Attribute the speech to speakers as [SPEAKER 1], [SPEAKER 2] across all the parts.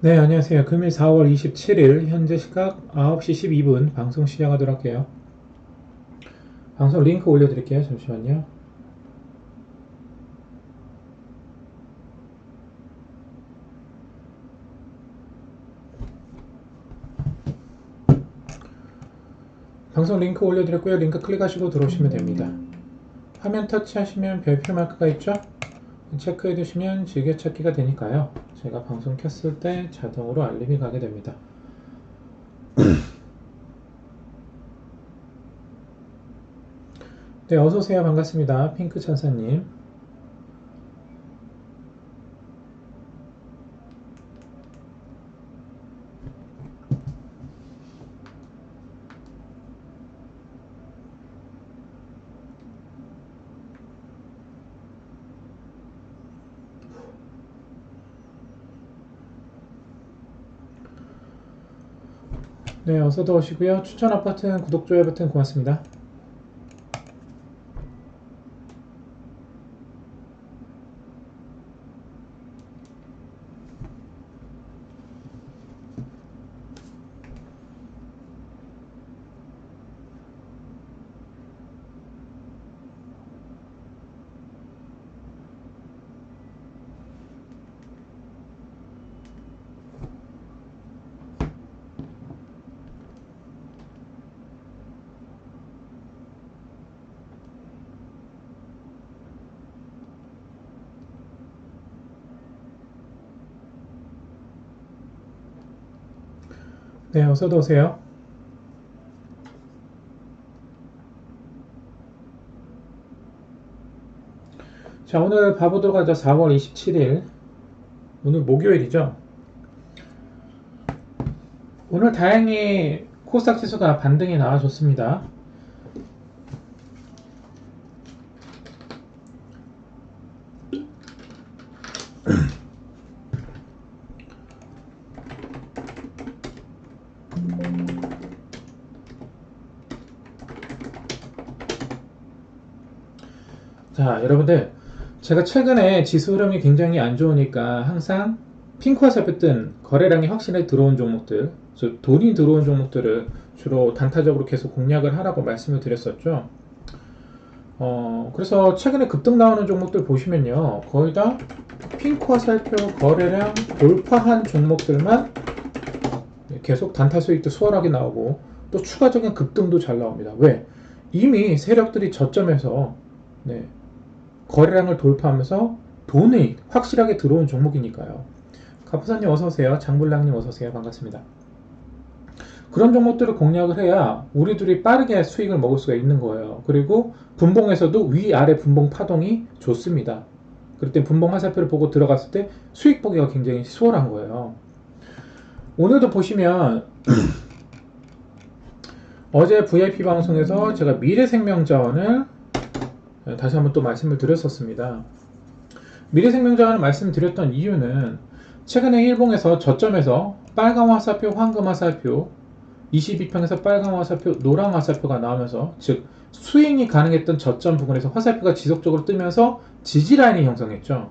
[SPEAKER 1] 네, 안녕하세요. 금일 4월 27일 현재 시각 9시 12분 방송 시작하도록 할게요. 방송 링크 올려드릴게요. 잠시만요. 방송 링크 올려드렸고요. 링크 클릭하시고 들어오시면 됩니다. 화면 터치하시면 별표 마크가 있죠? 체크해 두시면 즐겨찾기가 되니까요. 제가 방송 켰을 때 자동으로 알림이 가게 됩니다. 네, 어서오세요. 반갑습니다. 핑크 천사님. 네, 어서도 오시고요. 추천 버튼, 구독, 좋아요 버튼 고맙습니다. 네, 어서도 오세요. 자, 오늘 봐보도록 하죠. 4월 27일. 오늘 목요일이죠. 오늘 다행히 코스닥 지수가 반등이 나와줬습니다. 자, 여러분들, 제가 최근에 지수 흐름이 굉장히 안 좋으니까 항상 핑크와 살폈던 거래량이 확실히 들어온 종목들, 즉 돈이 들어온 종목들을 주로 단타적으로 계속 공략을 하라고 말씀을 드렸었죠. 그래서 최근에 급등 나오는 종목들 보시면요, 거의 다 핑크와 살표 거래량 돌파한 종목들만 계속 단타 수익도 수월하게 나오고 또 추가적인 급등도 잘 나옵니다. 왜? 이미 세력들이 저점에서 네, 거래량을 돌파하면서 돈이 확실하게 들어온 종목이니까요. 가프사님 어서오세요. 장불랑님 어서오세요. 반갑습니다. 그런 종목들을 공략을 해야 우리들이 빠르게 수익을 먹을 수가 있는 거예요. 그리고 분봉에서도 위아래 분봉 파동이 좋습니다. 그럴 때 분봉 화살표를 보고 들어갔을 때 수익 보기가 굉장히 수월한 거예요. 오늘도 보시면 어제 VIP 방송에서 제가 미래생명자원을 다시 한번 또 말씀을 드렸었습니다. 미래생명자원을 말씀드렸던 이유는 최근에 일봉에서 저점에서 빨간 화살표, 황금 화살표, 22평에서 빨간 화살표, 노란 화살표가 나오면서 즉 스윙이 가능했던 저점 부분에서 화살표가 지속적으로 뜨면서 지지라인이 형성했죠.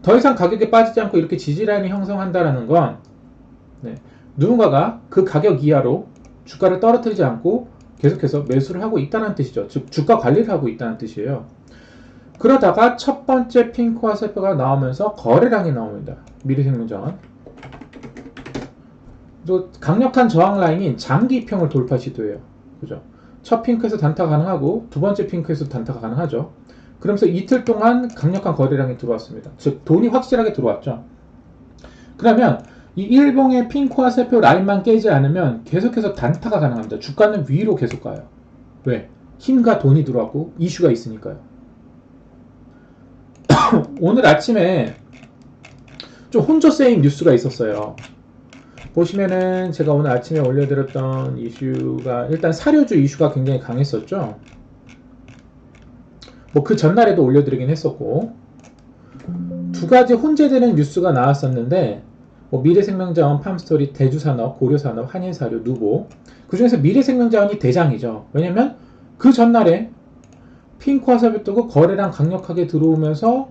[SPEAKER 1] 더 이상 가격이 빠지지 않고 이렇게 지지라인이 형성한다는 건 네, 누군가가 그 가격 이하로 주가를 떨어뜨리지 않고 계속해서 매수를 하고 있다는 뜻이죠. 즉 주가 관리를 하고 있다는 뜻이에요. 그러다가 첫 번째 핑크 화살표가 나오면서 거래량이 나옵니다. 미래생명자원. 또 강력한 저항 라인인 장기평을 돌파 시도해요. 그죠? 첫 핑크에서 단타 가능하고 두 번째 핑크에서 단타가 가능하죠. 그러면서 이틀 동안 강력한 거래량이 들어왔습니다. 즉 돈이 확실하게 들어왔죠. 그러면 이 일봉의 핑크 화살표 라인만 깨지 않으면 계속해서 단타가 가능합니다. 주가는 위로 계속 가요. 왜? 힘과 돈이 들어왔고 이슈가 있으니까요. 오늘 아침에 좀 혼조세임 뉴스가 있었어요. 보시면은 제가 오늘 아침에 올려드렸던 이슈가 일단 사료주 이슈가 굉장히 강했었죠. 뭐 그 전날에도 올려드리긴 했었고 두 가지 혼재되는 뉴스가 나왔었는데 뭐 미래생명자원, 팜스토리, 대주산업, 고려산업, 한인사료, 누보 그 중에서 미래생명자원이 대장이죠. 왜냐면 그 전날에 핑크 화살표 뜨고 거래량 강력하게 들어오면서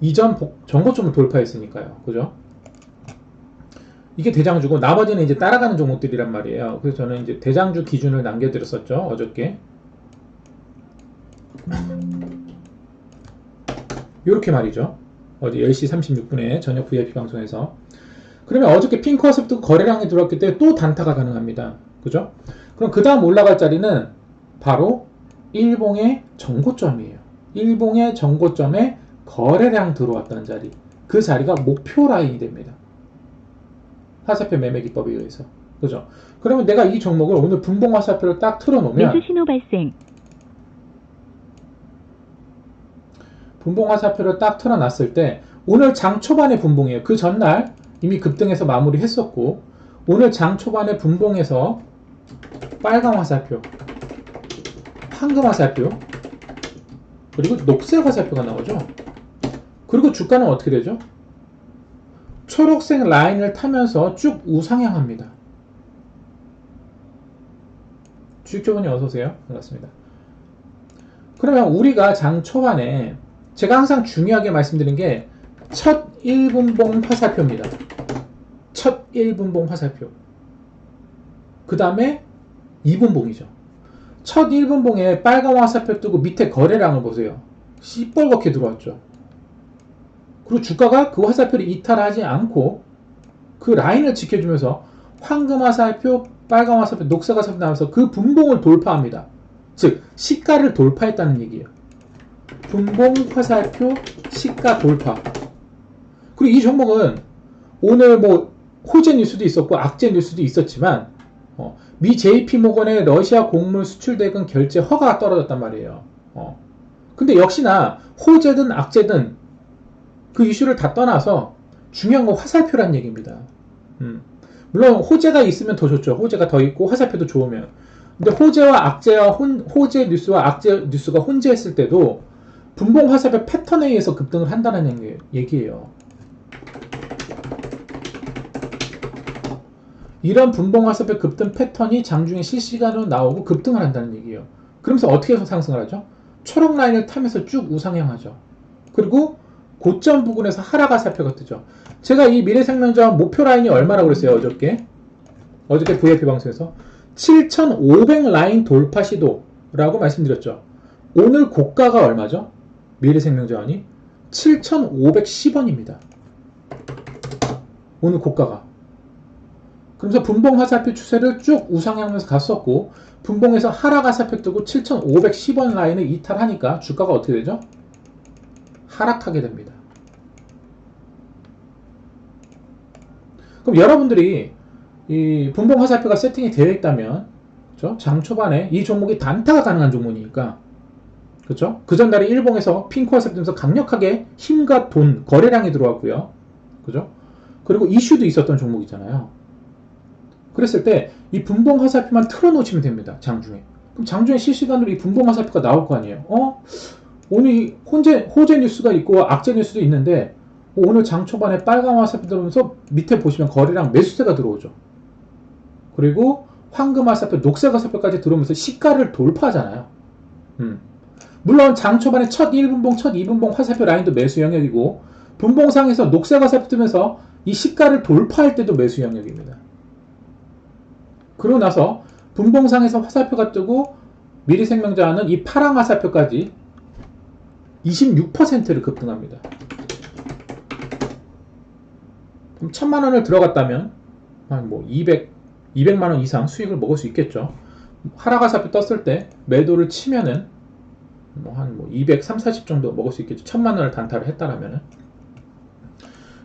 [SPEAKER 1] 이전 전고점을 돌파했으니까요. 그죠? 이게 대장주고 나머지는 이제 따라가는 종목들이란 말이에요. 그래서 저는 이제 대장주 기준을 남겨드렸었죠. 어저께. 요렇게 말이죠. 어제 10시 36분에 저녁 VIP 방송에서. 그러면 어저께 핑크와섭도 거래량이 들어왔기 때문에 또 단타가 가능합니다. 그죠? 그럼 그 다음 올라갈 자리는 바로 일봉의 정고점이에요. 일봉의 정고점에 거래량 들어왔다는 자리. 그 자리가 목표 라인이 됩니다. 화살표 매매 기법에 의해서. 그죠? 그러면 내가 이 종목을 오늘 분봉 화살표를 딱 틀어놓으면
[SPEAKER 2] 매수 신호 발생.
[SPEAKER 1] 분봉 화살표를 딱 틀어놨을 때 오늘 장 초반의 분봉이에요. 그 전날 이미 급등해서 마무리했었고 오늘 장 초반의 분봉에서 빨간 화살표, 황금 화살표, 그리고 녹색 화살표가 나오죠. 그리고 주가는 어떻게 되죠? 초록색 라인을 타면서 쭉 우상향합니다. 주식주분이 어서오세요. 반갑습니다. 그러면 우리가 장 초반에 제가 항상 중요하게 말씀드린 게 첫 1분봉 화살표입니다. 첫 1분봉 화살표. 그 다음에 2분봉이죠. 첫 1분봉에 빨간 화살표 뜨고 밑에 거래량을 보세요. 시뻘겋게 들어왔죠. 그리고 주가가 그 화살표를 이탈하지 않고 그 라인을 지켜주면서 황금 화살표, 빨간 화살표, 녹색 화살표 나와서 그 분봉을 돌파합니다. 즉 시가를 돌파했다는 얘기예요. 분봉 화살표 시가 돌파. 그리고 이 종목은 오늘 뭐 호재 뉴스도 있었고 악재 뉴스도 있었지만 미 JP모건의 러시아 곡물 수출 대금 결제 허가가 떨어졌단 말이에요. 근데 역시나 호재든 악재든 그 이슈를 다 떠나서 중요한 건 화살표란 얘기입니다. 물론 호재가 있으면 더 좋죠. 호재가 더 있고 화살표도 좋으면. 근데 호재와 악재와 호재 뉴스와 악재 뉴스가 혼재했을 때도 분봉 화살표 패턴에 의해서 급등을 한다는 얘기예요. 이런 분봉 화살표 급등 패턴이 장중에 실시간으로 나오고 급등을 한다는 얘기예요. 그러면서 어떻게 해서 상승을 하죠? 초록 라인을 타면서 쭉 우상향하죠. 그리고 고점 부근에서 하락 화살표가 뜨죠. 제가 이 미래생명자원 목표 라인이 얼마라고 그랬어요? 어저께 VIP 방송에서 7,500 라인 돌파 시도라고 말씀드렸죠. 오늘 고가가 얼마죠? 미래생명자원이 7,510원입니다. 오늘 고가가. 그러면서 분봉 화살표 추세를 쭉 우상향하면서 갔었고 분봉에서 하락 화살표 뜨고 7,510원 라인을 이탈하니까 주가가 어떻게 되죠? 하락하게 됩니다. 그럼 여러분들이 이 분봉 화살표가 세팅이 되어 있다면 그렇죠? 장 초반에 이 종목이 단타가 가능한 종목이니까 그렇죠? 그 전날에 일봉에서 핑크 화살표 뜨면서 강력하게 힘과 돈 거래량이 들어왔고요. 그죠? 그리고 이슈도 있었던 종목이잖아요. 그랬을 때 이 분봉 화살표만 틀어놓으시면 됩니다. 장중에. 그럼 장중에 실시간으로 이 분봉 화살표가 나올 거 아니에요. 오늘 호재 뉴스가 있고 악재 뉴스도 있는데 오늘 장 초반에 빨간 화살표 들어오면서 밑에 보시면 거래량 매수세가 들어오죠. 그리고 황금 화살표, 녹색 화살표까지 들어오면서 시가를 돌파하잖아요. 물론 장 초반에 첫 1분봉, 첫 2분봉 화살표 라인도 매수 영역이고 분봉상에서 녹색 화살표 뜨면서 이 시가를 돌파할 때도 매수 영역입니다. 그러고 나서 분봉상에서 화살표가 뜨고 미래생명자원은 이 파란 화살표까지 26%를 급등합니다. 그럼 1000만원을 들어갔다면 한 뭐 200만원 이상 수익을 먹을 수 있겠죠. 하락 화살표 떴을 때 매도를 치면은 한 230, 40 정도 먹을 수 있겠죠. 1000만원을 단타를 했다라면은.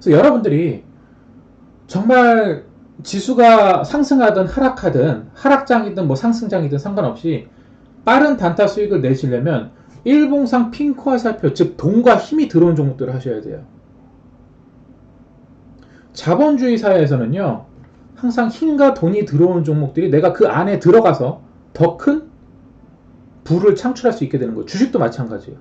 [SPEAKER 1] 그래서 여러분들이 정말 지수가 상승하든 하락하든 하락장이든 뭐 상승장이든 상관없이 빠른 단타 수익을 내시려면 일봉상 핑크 화살표, 즉 돈과 힘이 들어온 종목들을 하셔야 돼요. 자본주의 사회에서는요 항상 힘과 돈이 들어오는 종목들이 내가 그 안에 들어가서 더 큰 부를 창출할 수 있게 되는 거예요. 주식도 마찬가지예요.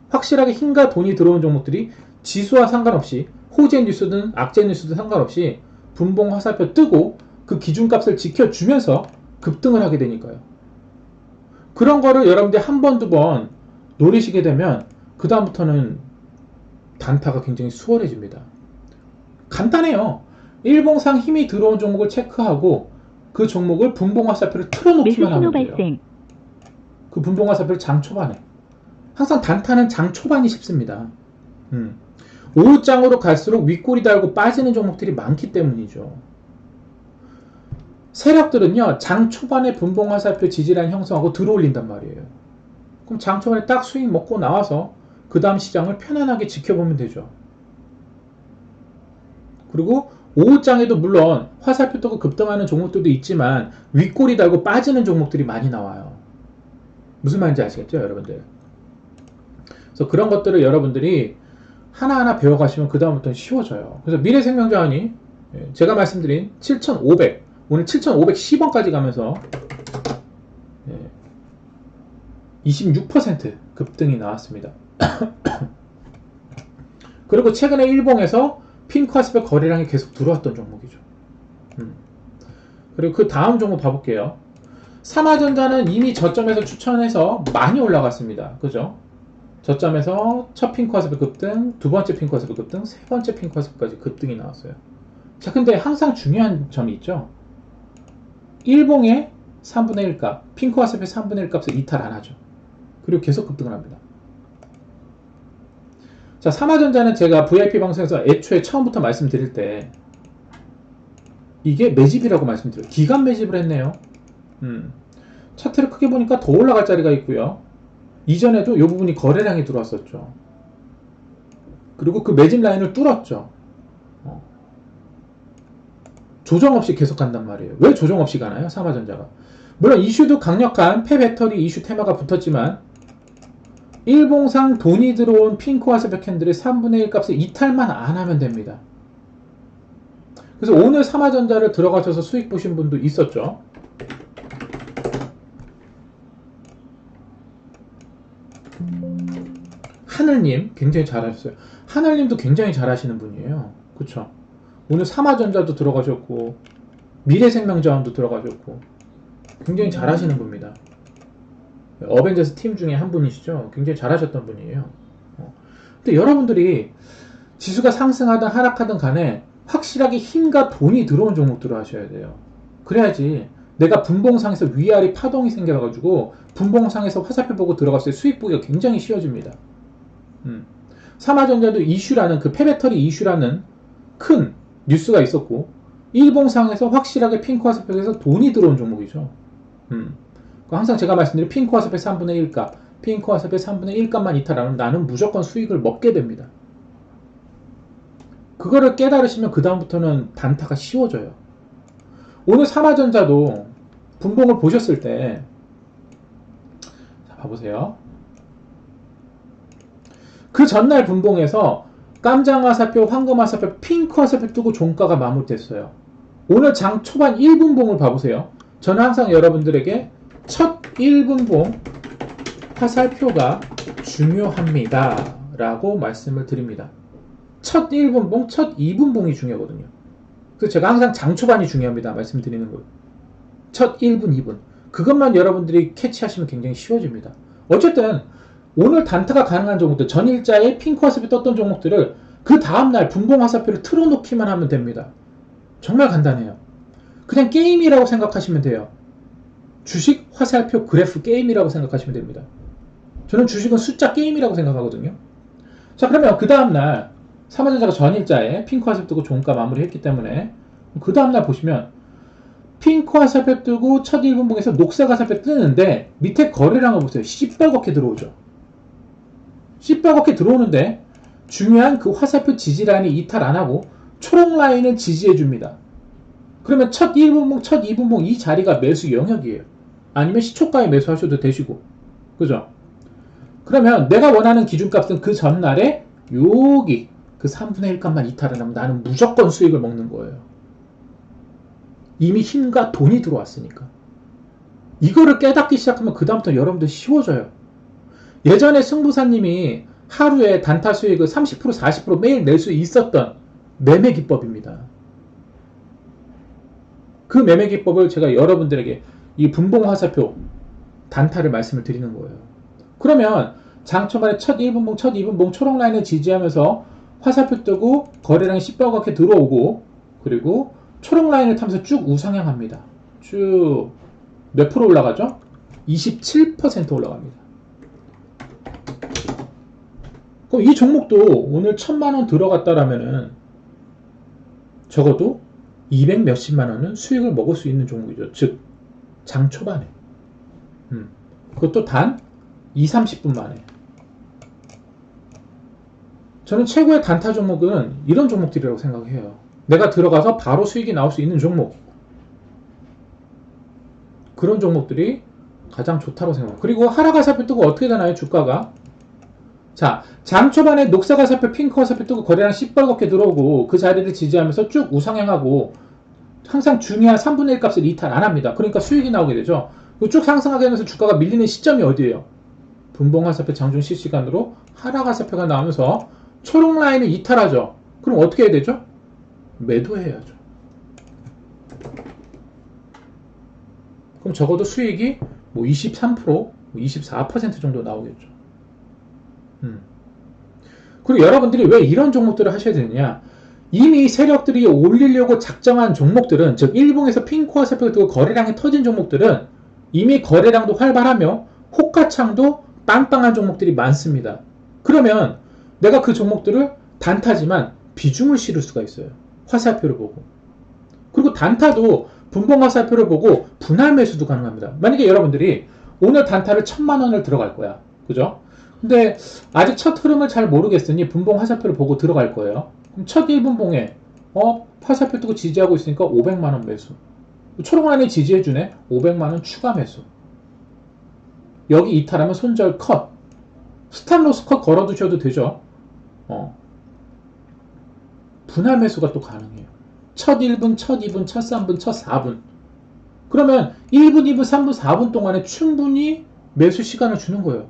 [SPEAKER 1] 확실하게 힘과 돈이 들어오는 종목들이 지수와 상관없이 호재 뉴스든 악재 뉴스든 상관없이 분봉 화살표 뜨고 그 기준값을 지켜주면서 급등을 하게 되니까요. 그런 거를 여러분들이 한 번, 두 번 노리시게 되면 그 다음부터는 단타가 굉장히 수월해집니다. 간단해요. 일봉상 힘이 들어온 종목을 체크하고 그 종목을 분봉 화살표를 틀어놓기만 하면 돼요. 그 분봉 화살표를 장 초반에. 항상 단타는 장 초반이 쉽습니다. 오후장으로 갈수록 윗골이 달고 빠지는 종목들이 많기 때문이죠. 세력들은요, 장 초반에 분봉 화살표 지지라인 형성하고 들어올린단 말이에요. 그럼 장 초반에 딱 수익 먹고 나와서 그 다음 시장을 편안하게 지켜보면 되죠. 그리고 오후장에도 물론 화살표 뜨고 급등하는 종목들도 있지만 윗골이 달고 빠지는 종목들이 많이 나와요. 무슨 말인지 아시겠죠, 여러분들? 그래서 그런 것들을 여러분들이 하나하나 배워가시면 그 다음부터는 쉬워져요. 그래서 미래생명자원이 제가 말씀드린 7,500, 오늘 7,510원까지 가면서 26% 급등이 나왔습니다. 그리고 최근에 일봉에서 핑크화살표 거래량이 계속 들어왔던 종목이죠. 그리고 그 다음 종목 봐볼게요. 삼화전자는 이미 저점에서 추천해서 많이 올라갔습니다. 그죠? 저점에서 첫 핑크화살표 급등, 두 번째 핑크화살표 급등, 세 번째 핑크화살표까지 급등이 나왔어요. 자, 근데 항상 중요한 점이 있죠. 일봉의 3분의 1값, 핑크화살표 3분의 1 값을 이탈 안 하죠. 그리고 계속 급등을 합니다. 자, 삼화전자는 제가 VIP 방송에서 애초에 처음부터 말씀드릴 때 이게 매집이라고 말씀드려요. 기간 매집을 했네요. 차트를 크게 보니까 더 올라갈 자리가 있고요. 이전에도 이 부분이 거래량이 들어왔었죠. 그리고 그 매집 라인을 뚫었죠. 조정 없이 계속 간단 말이에요. 왜 조정 없이 가나요? 삼화전자가. 물론 이슈도 강력한 폐배터리 이슈 테마가 붙었지만 일봉상 돈이 들어온 핑크화살표 캔들의 3분의 1 값을 이탈만 안 하면 됩니다. 그래서 오늘 삼화전자를 들어가셔서 수익 보신 분도 있었죠. 하늘님 굉장히 잘하셨어요. 하늘님도 굉장히 잘하시는 분이에요. 그쵸? 오늘 삼화전자도 들어가셨고 미래생명자원도 들어가셨고 굉장히 잘하시는 분입니다. 어벤져스 팀 중에 한 분이시죠. 굉장히 잘하셨던 분이에요. 근데 여러분들이 지수가 상승하든 하락하든 간에 확실하게 힘과 돈이 들어온 종목들을 하셔야 돼요. 그래야지 내가 분봉상에서 위아래 파동이 생겨가지고 분봉상에서 화살표 보고 들어갔을 때 수익 보기가 굉장히 쉬워집니다. 삼화전자도 이슈라는 그 폐배터리 이슈라는 큰 뉴스가 있었고 일봉상에서 확실하게 핑크화살표에서 돈이 들어온 종목이죠. 항상 제가 말씀드린 핑크화살표 3분의 1 값, 핑크화살표 3분의 1 값만 이탈하면 나는 무조건 수익을 먹게 됩니다. 그거를 깨달으시면 그 다음부터는 단타가 쉬워져요. 오늘 삼화전자도 분봉을 보셨을 때 자, 봐보세요. 그 전날 분봉에서 깜장화살표, 황금화살표, 핑크화살표 뜨고 종가가 마무리됐어요. 오늘 장 초반 1분봉을 봐보세요. 저는 항상 여러분들에게 첫 1분봉 화살표가 중요합니다 라고 말씀을 드립니다. 첫 1분봉, 첫 2분봉이 중요하거든요. 그래서 제가 항상 장 초반이 중요합니다 말씀드리는 거예요. 첫 1분, 2분 그것만 여러분들이 캐치하시면 굉장히 쉬워집니다. 어쨌든 오늘 단타가 가능한 종목들, 전일자에 핑크 화살표 떴던 종목들을 그 다음날 분봉 화살표를 틀어놓기만 하면 됩니다. 정말 간단해요. 그냥 게임이라고 생각하시면 돼요. 주식 화살표 그래프 게임이라고 생각하시면 됩니다. 저는 주식은 숫자 게임이라고 생각하거든요. 자, 그러면 그 다음날 삼화전자가 전일자에 핑크 화살표 뜨고 종가 마무리했기 때문에 그 다음날 보시면 핑크 화살표 뜨고 첫 1분봉에서 녹색 화살표 뜨는데 밑에 거래량을 보세요. 시뻘겋게 들어오죠. 시뻘겋게 들어오는데 중요한 그 화살표 지지라인이 이탈 안하고 초록 라인을 지지해줍니다. 그러면 첫 1분봉, 첫 2분봉 이 자리가 매수 영역이에요. 아니면 시초가에 매수하셔도 되시고 그죠? 그러면 내가 원하는 기준값은 그 전날에 여기 그 3분의 1 값만 이탈을 하면 나는 무조건 수익을 먹는 거예요. 이미 힘과 돈이 들어왔으니까. 이거를 깨닫기 시작하면 그 다음부터 여러분들 쉬워져요. 예전에 승부사님이 하루에 단타 수익을 30% 40% 매일 낼 수 있었던 매매 기법입니다. 그 매매 기법을 제가 여러분들에게 이 분봉 화살표 단타를 말씀을 드리는 거예요. 그러면 장 초반에 첫 1분봉, 첫 2분봉 초록 라인을 지지하면서 화살표 뜨고 거래량이 시뻘겋게 들어오고 그리고 초록 라인을 타면서 쭉 우상향합니다. 쭉 몇 프로 올라가죠? 27% 올라갑니다. 그럼 이 종목도 오늘 1000만원 들어갔다라면은 적어도 200 몇십만 원은 수익을 먹을 수 있는 종목이죠. 즉, 장 초반에. 그것도 단 2, 30분 만에. 저는 최고의 단타 종목은 이런 종목들이라고 생각해요. 내가 들어가서 바로 수익이 나올 수 있는 종목. 그런 종목들이 가장 좋다고 생각해요. 그리고 하락화살표 뜨고 어떻게 되나요? 주가가. 자, 장 초반에 녹색화살표, 핑크화살표 뜨고 거래량 시뻘겋게 들어오고 그 자리를 지지하면서 쭉 우상향하고 항상 중요한 3분의 1 값을 이탈 안 합니다. 그러니까 수익이 나오게 되죠. 쭉 상승하게 되면서 주가가 밀리는 시점이 어디예요? 분봉화살표 장중 실시간으로 하락화살표가 나오면서 초록 라인을 이탈하죠. 그럼 어떻게 해야 되죠? 매도해야죠. 그럼 적어도 수익이 뭐 23%, 24% 정도 나오겠죠. 그리고 여러분들이 왜 이런 종목들을 하셔야 되느냐? 이미 세력들이 올리려고 작정한 종목들은, 즉 일봉에서 핑크화살표가 뜨고 거래량이 터진 종목들은 이미 거래량도 활발하며 호가창도 빵빵한 종목들이 많습니다. 그러면 내가 그 종목들을 단타지만 비중을 실을 수가 있어요. 화살표를 보고. 그리고 단타도 분봉 화살표를 보고 분할 매수도 가능합니다. 만약에 여러분들이 오늘 단타를 1000만원을 들어갈 거야. 그죠? 근데 아직 첫 흐름을 잘 모르겠으니 분봉 화살표를 보고 들어갈 거예요. 그럼 첫 1분봉에 화살표 뜨고 지지하고 있으니까 500만원 매수. 초록라인이 지지해주네. 500만원 추가 매수. 여기 이탈하면 손절 컷. 스탑로스 컷 걸어두셔도 되죠. 분할 매수가 또 가능해요. 첫 1분, 첫 2분, 첫 3분, 첫 4분. 그러면 1분, 2분, 3분, 4분 동안에 충분히 매수 시간을 주는 거예요.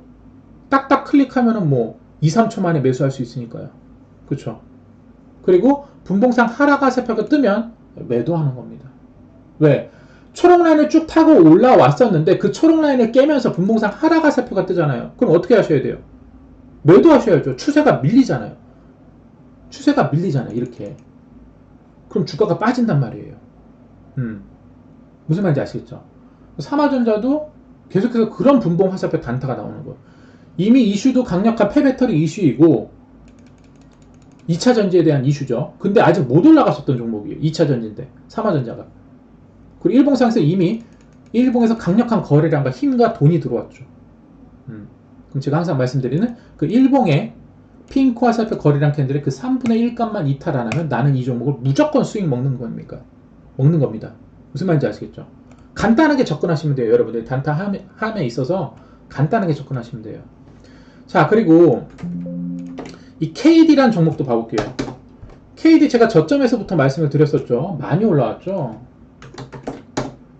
[SPEAKER 1] 딱딱 클릭하면은 뭐 2, 3초 만에 매수할 수 있으니까요. 그쵸? 그리고 분봉상 하락화살표가 뜨면 매도하는 겁니다. 왜? 초록 라인을 쭉 타고 올라왔었는데 그 초록 라인을 깨면서 분봉상 하락화살표가 뜨잖아요. 그럼 어떻게 하셔야 돼요? 매도하셔야죠. 추세가 밀리잖아요. 추세가 밀리잖아요. 이렇게. 그럼 주가가 빠진단 말이에요. 무슨 말인지 아시겠죠? 삼화전자도 계속해서 그런 분봉 화살표 단타가 나오는 거예요. 이미 이슈도 강력한 폐배터리 이슈이고 2차 전지에 대한 이슈죠. 근데 아직 못 올라갔었던 종목이에요. 2차 전지인데 삼화전자가. 그리고 일봉상에서 이미 일봉에서 강력한 거래량과 힘과 돈이 들어왔죠. 그럼 제가 항상 말씀드리는 그 일봉의 핑크 화살표 거래량 캔들의 그 3분의 1 값만 이탈 안 하면 나는 이 종목을 무조건 수익 먹는 겁니까? 먹는 겁니다. 무슨 말인지 아시겠죠? 간단하게 접근하시면 돼요. 여러분들 단타 함에 있어서 간단하게 접근하시면 돼요. 자, 그리고 이 KD라는 종목도 봐볼게요. KD 제가 저점에서부터 말씀을 드렸었죠. 많이 올라왔죠.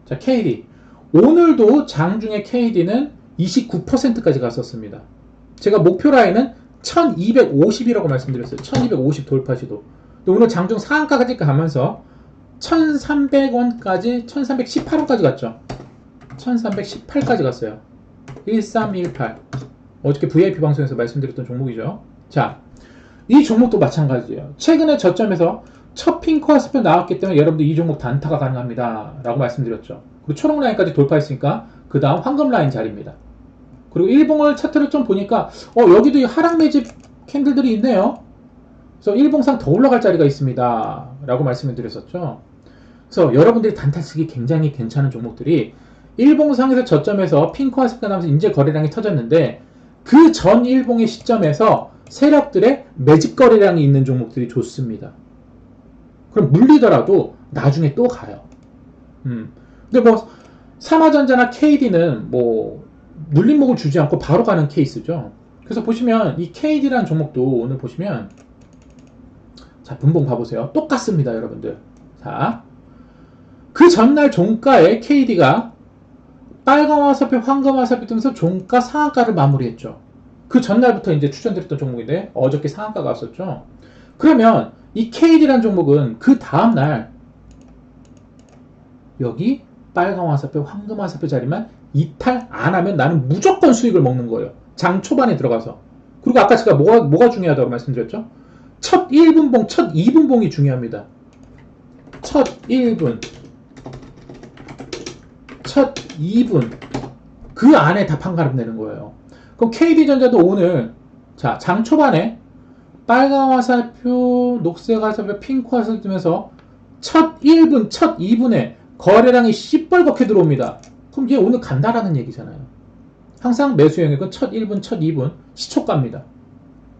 [SPEAKER 1] 자, KD 오늘도 장중에 KD는 29%까지 갔었습니다. 제가 목표 라인은 1250이라고 말씀드렸어요. 1250 돌파 시도. 오늘 장중 상한가까지 가면서 1300원까지 1318원까지 갔죠. 1318까지 갔어요. 1318. 어저께 VIP 방송에서 말씀드렸던 종목이죠. 자, 이 종목도 마찬가지예요. 최근에 저점에서 첫 핑크 화살표 나왔기 때문에 여러분들 이 종목 단타가 가능합니다 라고 말씀드렸죠. 그리고 초록 라인까지 돌파했으니까 그 다음 황금 라인 자리입니다. 그리고 일봉을 차트를 좀 보니까 여기도 하락 매집 캔들들이 있네요. 그래서 일봉상 더 올라갈 자리가 있습니다 라고 말씀을 드렸었죠. 그래서 여러분들이 단타 쓰기 굉장히 괜찮은 종목들이 일봉상에서 저점에서 핑크 화살표가 나면서 이제 거래량이 터졌는데 그 전 일봉의 시점에서 세력들의 매집 거래량이 있는 종목들이 좋습니다. 그럼 물리더라도 나중에 또 가요. 근데 뭐 삼화전자나 KD는 뭐 물림목을 주지 않고 바로 가는 케이스죠. 그래서 보시면 이 KD라는 종목도 오늘 보시면 자, 분봉 봐보세요. 똑같습니다, 여러분들. 자, 그 전날 종가에 KD가 빨간 화살표, 황금 화살표 뜨면서 종가 상한가를 마무리했죠. 그 전날부터 이제 추천드렸던 종목인데 어저께 상한가가 왔었죠. 그러면 이 KD라는 종목은 그 다음날 여기 빨간 화살표, 황금 화살표 자리만 이탈 안 하면 나는 무조건 수익을 먹는 거예요. 장 초반에 들어가서. 그리고 아까 제가 뭐가 중요하다고 말씀드렸죠? 첫 1분봉, 첫 2분봉이 중요합니다. 첫 1분, 첫 2분 그 안에 다 판가름 내는 거예요. 그럼 KD전자도 오늘 자, 장 초반에 빨간 화살표, 녹색 화살표, 핑크 화살표 뜨면서 첫 1분, 첫 2분에 거래량이 시뻘겋게 들어옵니다. 그럼 얘 오늘 간다라는 얘기잖아요. 항상 매수 영역은 첫 1분, 첫 2분 시초가입니다.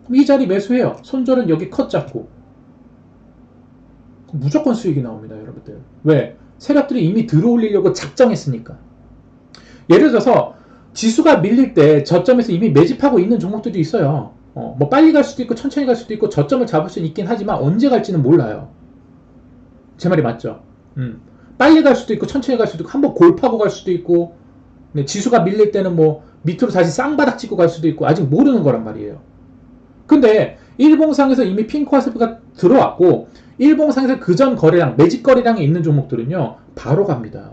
[SPEAKER 1] 그럼 이 자리 매수해요. 손절은 여기 컷 잡고. 그럼 무조건 수익이 나옵니다, 여러분들. 왜? 세력들이 이미 들어올리려고 작정했으니까. 예를 들어서 지수가 밀릴 때 저점에서 이미 매집하고 있는 종목들이 있어요. 뭐 빨리 갈 수도 있고 천천히 갈 수도 있고 저점을 잡을 수는 있긴 하지만 언제 갈지는 몰라요. 제 말이 맞죠? 빨리 갈 수도 있고 천천히 갈 수도 있고 한번 골파고 갈 수도 있고 지수가 밀릴 때는 뭐 밑으로 다시 쌍바닥 찍고 갈 수도 있고 아직 모르는 거란 말이에요. 근데 일봉상에서 이미 핑크 화살표가 들어왔고 일봉상에서 그전 거래량, 매집 거래량이 있는 종목들은요 바로 갑니다.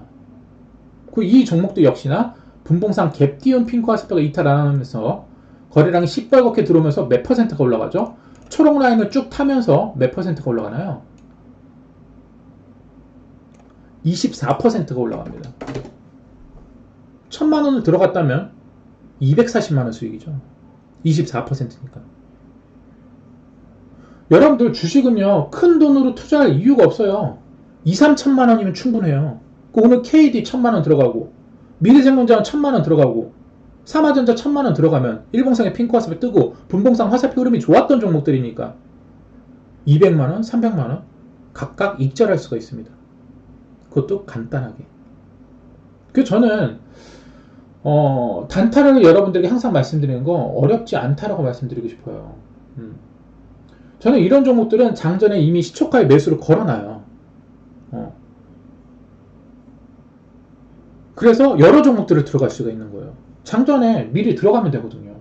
[SPEAKER 1] 이 종목도 역시나 분봉상 갭 띄운 핑크 화살표가 이탈 안 하면서 거래량이 시뻘겋게 들어오면서 몇 퍼센트가 올라가죠? 초록 라인을 쭉 타면서 몇 퍼센트가 올라가나요? 24%가 올라갑니다. 1000만원을 들어갔다면 240만원 수익이죠. 24%니까. 여러분들 주식은요 큰 돈으로 투자할 이유가 없어요. 2, 3천만원이면 충분해요. 오늘 KD 1000만원 들어가고 미래생명자는 1000만원 들어가고 삼화전자 1000만원 들어가면 일봉상에 핑크 화살표 뜨고 분봉상 화살표 흐름이 좋았던 종목들이니까 200만원, 300만원 각각 익절할 수가 있습니다. 그것도 간단하게. 그래서 저는 단타를 여러분들에게 항상 말씀드리는 거 어렵지 않다라고 말씀드리고 싶어요. 저는 이런 종목들은 장전에 이미 시초가의 매수를 걸어놔요. 그래서 여러 종목들을 들어갈 수가 있는 거예요. 장전에 미리 들어가면 되거든요.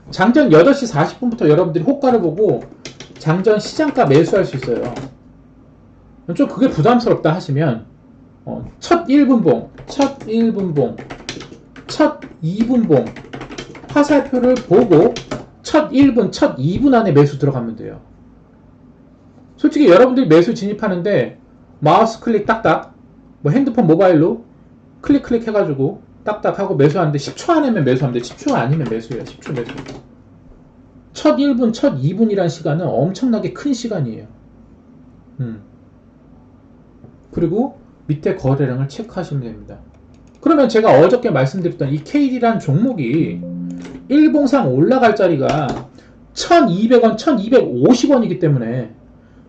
[SPEAKER 1] 장전 8시 40분부터 여러분들이 호가를 보고 장전 시장가 매수할 수 있어요. 좀 그게 부담스럽다 하시면 첫 1분봉, 첫 1분봉, 첫 2분봉 화살표를 보고 첫 1분, 첫 2분 안에 매수 들어가면 돼요. 솔직히 여러분들이 매수 진입하는데 마우스 클릭 딱딱 뭐 핸드폰 모바일로 클릭 해가지고 딱딱 하고 매수하는데 10초 안에면 매수하면 돼. 10초 아니면 매수해요. 10초 매수. 첫 1분, 첫 2분이란 시간은 엄청나게 큰 시간이에요. 그리고 밑에 거래량을 체크하시면 됩니다. 그러면 제가 어저께 말씀드렸던 이 KD란 종목이 일봉상 올라갈 자리가 1200원, 1250원이기 때문에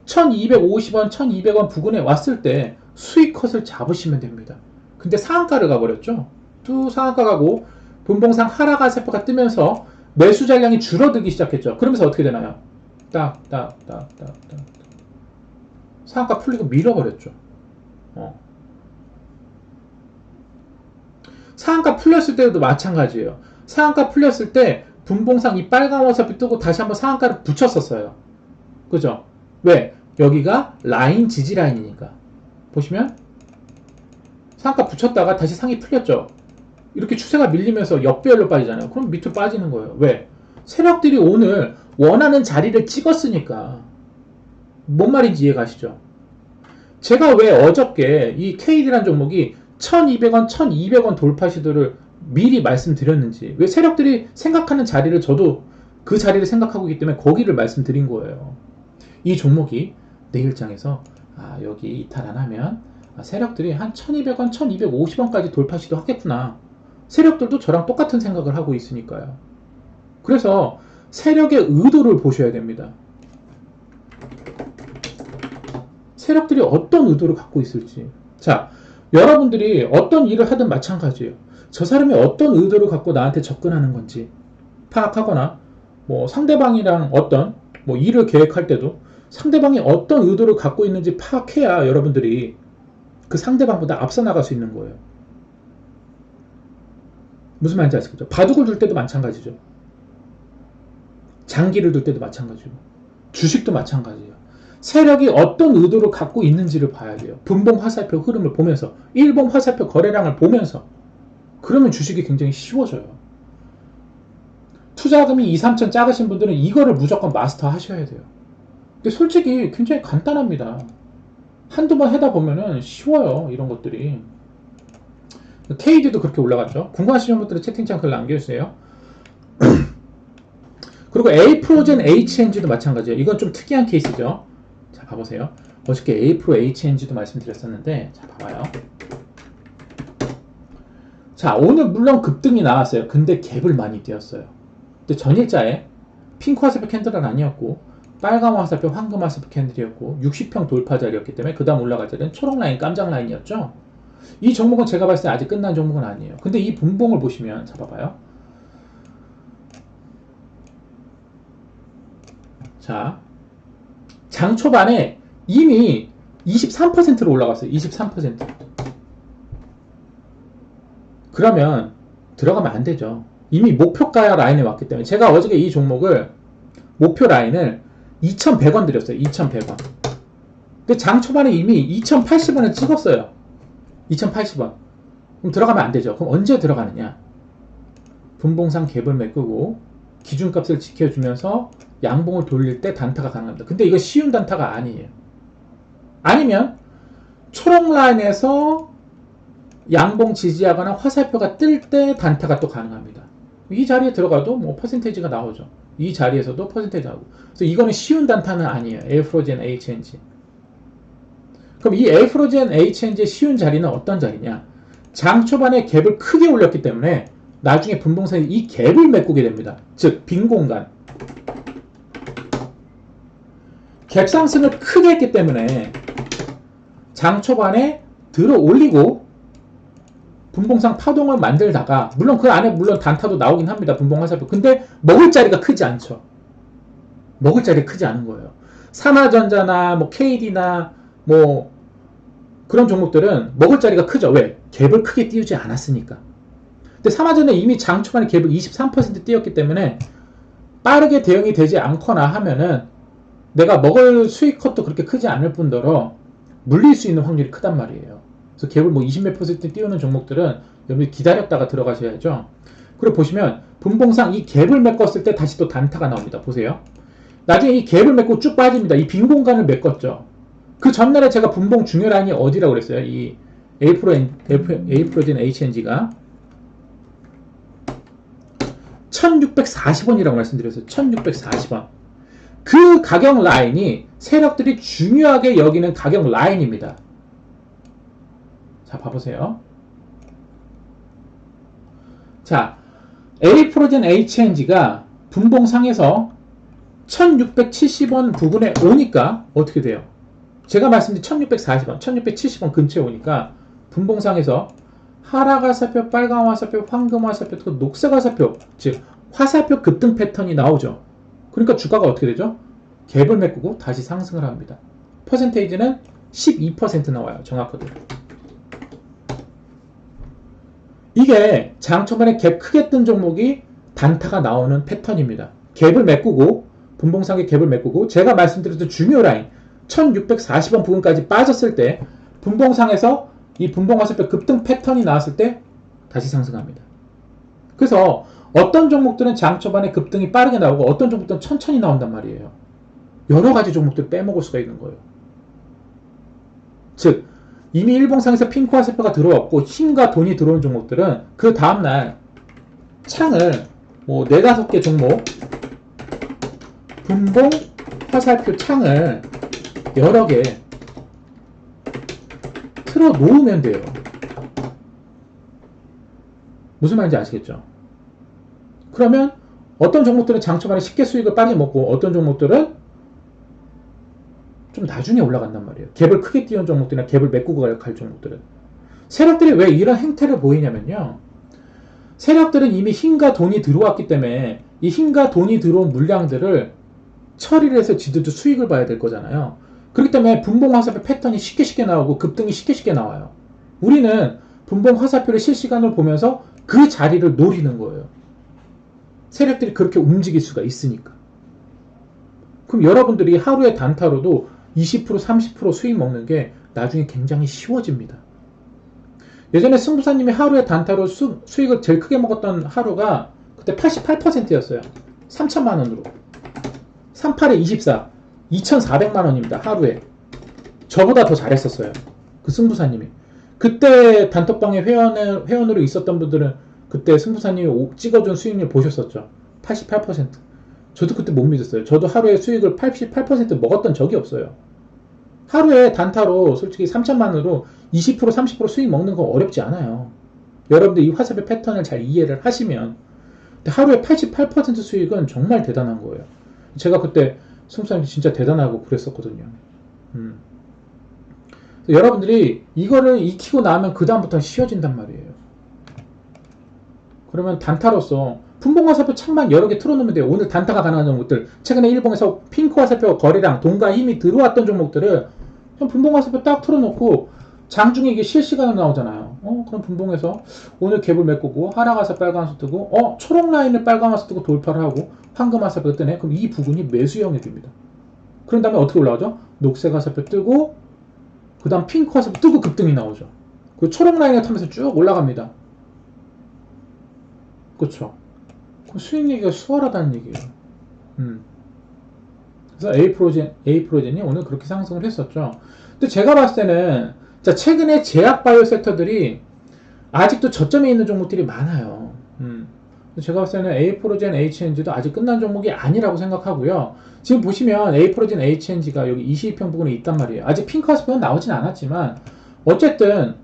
[SPEAKER 1] 1250원, 1200원 부근에 왔을 때 수익컷을 잡으시면 됩니다. 근데 상한가를 가버렸죠. 또 상한가 가고 분봉상 하락 화살표가 뜨면서 매수 잔량이 줄어들기 시작했죠. 그러면서 어떻게 되나요? 딱 상한가 풀리고 밀어버렸죠. 상한가 풀렸을 때도 마찬가지예요. 상한가 풀렸을 때 분봉상 이 빨간 화살표 뜨고 다시 한번 상한가를 붙였었어요. 그죠? 왜? 여기가 라인 지지 라인이니까. 보시면 상한가 붙였다가 다시 상이 풀렸죠. 이렇게 추세가 밀리면서 역배열로 빠지잖아요. 그럼 밑으로 빠지는 거예요. 왜? 세력들이 오늘 원하는 자리를 찍었으니까. 뭔 말인지 이해가시죠? 제가 왜 어저께 이 KD라는 종목이 1200원, 1200원 돌파 시도를 미리 말씀드렸는지, 왜 세력들이 생각하는 자리를 저도 그 자리를 생각하고 있기 때문에 거기를 말씀드린 거예요. 이 종목이 내일장에서 여기 이탈 안 하면 세력들이 한 1200원, 1250원까지 돌파 시도 하겠구나. 세력들도 저랑 똑같은 생각을 하고 있으니까요. 그래서 세력의 의도를 보셔야 됩니다. 세력들이 어떤 의도를 갖고 있을지. 자, 여러분들이 어떤 일을 하든 마찬가지예요. 저 사람이 어떤 의도를 갖고 나한테 접근하는 건지 파악하거나, 뭐 상대방이랑 어떤 뭐 일을 계획할 때도 상대방이 어떤 의도를 갖고 있는지 파악해야 여러분들이 그 상대방보다 앞서 나갈 수 있는 거예요. 무슨 말인지 아시겠죠? 바둑을 둘 때도 마찬가지죠. 장기를 둘 때도 마찬가지고, 주식도 마찬가지예요. 세력이 어떤 의도를 갖고 있는지를 봐야 돼요. 분봉 화살표 흐름을 보면서, 일봉 화살표 거래량을 보면서. 그러면 주식이 굉장히 쉬워져요. 투자금이 2, 3천 작으신 분들은 이거를 무조건 마스터 하셔야 돼요. 근데 솔직히 굉장히 간단합니다. 한두 번 하다 보면은 쉬워요. 이런 것들이. KD도 그렇게 올라갔죠. 궁금하시는 분들은 채팅창 글 남겨주세요. 그리고 A프로젠 HNG도 마찬가지예요. 이건 좀 특이한 케이스죠. 자, 봐보세요. 어저께 A프로 HNG도 말씀드렸었는데, 자, 봐봐요. 자, 오늘 물론 급등이 나왔어요. 근데 갭을 많이 띄었어요. 근데 전일자에 핑크 화살표 캔들은 아니었고, 빨간 화살표, 황금 화살표 캔들이었고, 60평 돌파 자리였기 때문에 그 다음 올라갈 자리는 초록 라인, 깜장 라인이었죠. 이 종목은 제가 봤을 때 아직 끝난 종목은 아니에요. 근데 이 분봉을 보시면, 자, 봐봐요. 자, 장 초반에 이미 23%로 올라갔어요. 23%. 그러면 들어가면 안 되죠. 이미 목표가 라인에 왔기 때문에 제가 어저께 이 종목을 목표 라인을 2,100원 드렸어요. 2,100원. 근데 장 초반에 이미 2,080원을 찍었어요. 2,080원. 그럼 들어가면 안 되죠. 그럼 언제 들어가느냐? 분봉상 갭을 메꾸고 기준값을 지켜주면서 양봉을 돌릴 때 단타가 가능합니다. 근데 이거 쉬운 단타가 아니에요. 아니면 초록 라인에서 양봉 지지하거나 화살표가 뜰 때 단타가 또 가능합니다. 이 자리에 들어가도 뭐 퍼센테이지가 나오죠. 이 자리에서도 퍼센테이지 나오고. 그래서 이거는 쉬운 단타는 아니에요. A프로젠 HNG. 그럼 이 A프로젠 HNG의 쉬운 자리는 어떤 자리냐? 장 초반에 갭을 크게 올렸기 때문에 나중에 분봉선이 이 갭을 메꾸게 됩니다. 즉 빈 공간. 갭 상승을 크게 했기 때문에 장 초반에 들어 올리고 분봉상 파동을 만들다가 물론 그 안에 물론 단타도 나오긴 합니다. 분봉 화살표. 근데 먹을 자리가 크지 않죠. 먹을 자리가 크지 않은 거예요. 산화전자나 뭐 KD나 뭐 그런 종목들은 먹을 자리가 크죠. 왜? 갭을 크게 띄우지 않았으니까. 근데 산화전자 이미 장 초반에 갭을 23% 띄웠기 때문에 빠르게 대응이 되지 않거나 하면은 내가 먹을 수익 컷도 그렇게 크지 않을 뿐더러 물릴 수 있는 확률이 크단 말이에요. 그래서 갭을 뭐 20몇 퍼센트 띄우는 종목들은 여러분이 기다렸다가 들어가셔야죠. 그리고 보시면 분봉상 이 갭을 메꿨을 때 다시 또 단타가 나옵니다. 보세요. 나중에 이 갭을 메고 쭉 빠집니다. 이 빈 공간을 메꿨죠. 그 전날에 제가 분봉 중요 라인이 어디라고 그랬어요? 이 A프로젠 HNG가 1640원이라고 말씀드렸어요. 1640원. 그 가격 라인이 세력들이 중요하게 여기는 가격 라인입니다. 자, 봐보세요. 자, A프로젠 HNG가 분봉상에서 1670원 부근에 오니까 어떻게 돼요? 제가 말씀드린 1640원, 1670원 근처에 오니까 분봉상에서 하락 화살표, 빨간 화살표, 황금 화살표, 또 녹색 화살표, 즉 화살표 급등 패턴이 나오죠. 그러니까 주가가 어떻게 되죠? 갭을 메꾸고 다시 상승을 합니다. 퍼센테이지는 12% 나와요. 정확하게. 이게 장 초반에 갭 크게 뜬 종목이 단타가 나오는 패턴입니다. 갭을 메꾸고 분봉상의 갭을 메꾸고 제가 말씀드렸던 중요 라인 1640원 부근까지 빠졌을 때 분봉상에서 이 분봉 화살표 급등 패턴이 나왔을 때 다시 상승합니다. 그래서 어떤 종목들은 장 초반에 급등이 빠르게 나오고 어떤 종목들은 천천히 나온단 말이에요. 여러 가지 종목들을 빼먹을 수가 있는 거예요. 즉 이미 일봉상에서 핑크 화살표가 들어왔고 힘과 돈이 들어온 종목들은 그 다음날 창을 뭐 4-5개 종목 분봉 화살표 창을 여러 개 틀어 놓으면 돼요. 무슨 말인지 아시겠죠? 그러면 어떤 종목들은 장 초반에 쉽게 수익을 빨리 먹고 어떤 종목들은 좀 나중에 올라간단 말이에요. 갭을 크게 띄운 종목들이나 갭을 메꾸고 갈 종목들은. 세력들이 왜 이런 행태를 보이냐면요. 세력들은 이미 힘과 돈이 들어왔기 때문에 이 힘과 돈이 들어온 물량들을 처리를 해서 지들도 수익을 봐야 될 거잖아요. 그렇기 때문에 분봉 화살표 패턴이 쉽게 나오고 급등이 쉽게 나와요. 우리는 분봉 화살표를 실시간으로 보면서 그 자리를 노리는 거예요. 세력들이 그렇게 움직일 수가 있으니까. 그럼 여러분들이 하루에 단타로도 20% 30% 수익 먹는 게 나중에 굉장히 쉬워집니다. 예전에 승부사님이 하루에 단타로 수익을 제일 크게 먹었던 하루가 그때 88%였어요. 3천만원으로. 38에 24, 2,400만원입니다. 하루에. 저보다 더 잘했었어요. 그 승부사님이. 그때 단톡방에 회원으로 있었던 분들은 그때 승부사님이 찍어준 수익률 보셨었죠. 88%. 저도 그때 못 믿었어요. 저도 하루에 수익을 88% 먹었던 적이 없어요. 하루에 단타로 솔직히 3천만으로 20% 30% 수익 먹는 거 어렵지 않아요. 여러분들 이 화살표 패턴을 잘 이해를 하시면. 근데 하루에 88% 수익은 정말 대단한 거예요. 제가 그때 승부사님 진짜 대단하고 그랬었거든요. 여러분들이 이거를 익히고 나면 그 다음부터는 쉬워진단 말이에요. 그러면 단타로서 분봉 화살표 창만 여러 개 틀어놓으면 돼요. 오늘 단타가 가능한 종목들, 최근에 일봉에서 핑크 화살표 거래량, 돈과 힘이 들어왔던 종목들을 분봉 화살표 딱 틀어놓고 장중에 이게 실시간으로 나오잖아요. 그럼 분봉에서 오늘 갭을 메꾸고 하락 화살표 빨간 화살표 뜨고 초록 라인을 빨간 화살표 뜨고 돌파를 하고 황금 화살표 뜨네. 그럼 이 부분이 매수형이 됩니다. 그런 다음에 어떻게 올라가죠? 녹색 화살표 뜨고 그 다음 핑크 화살표 뜨고 급등이 나오죠. 그 초록 라인을 타면서 쭉 올라갑니다. 그렇죠. 그럼 수익 얘기가 수월하다는 얘기예요. 그래서 A 프로젠이 오늘 그렇게 상승을 했었죠. 근데 제가 봤을 때는 최근에 제약바이오 섹터들이 아직도 저점에 있는 종목들이 많아요. 제가 봤을 때는 A 프로젠 HNG도 아직 끝난 종목이 아니라고 생각하고요. 지금 보시면 A 프로젠 HNG가 여기 22평 부근에 있단 말이에요. 아직 핑크 화살표는 나오진 않았지만 어쨌든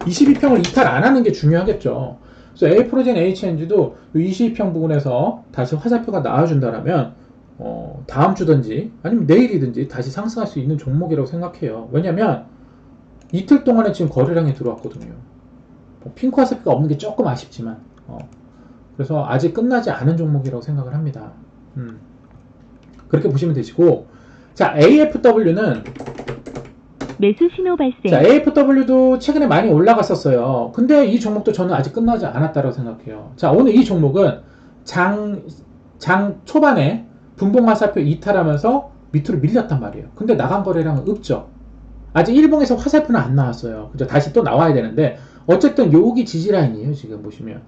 [SPEAKER 1] 22평을 이탈 안 하는 게 중요하겠죠. 그래서 A 프로젠 HNG도 22평 부분에서 다시 화살표가 나와준다라면 다음 주든지 아니면 내일이든지 다시 상승할 수 있는 종목이라고 생각해요. 왜냐면 이틀 동안에 지금 거래량이 들어왔거든요. 핑크 화살표가 없는 게 조금 아쉽지만 그래서 아직 끝나지 않은 종목이라고 생각을 합니다. 그렇게 보시면 되시고, 자, AFW는
[SPEAKER 2] 매수 신호 발생.
[SPEAKER 1] 자, AFW도 최근에 많이 올라갔었어요. 근데 이 종목도 저는 아직 끝나지 않았다고 생각해요. 자, 오늘 이 종목은 장 초반에 분봉 화살표 이탈하면서 밑으로 밀렸단 말이에요. 근데 나간 거래량은 없죠. 아직 일봉에서 화살표는 안 나왔어요. 그죠? 다시 또 나와야 되는데 어쨌든 여기 지지라인이에요. 지금 보시면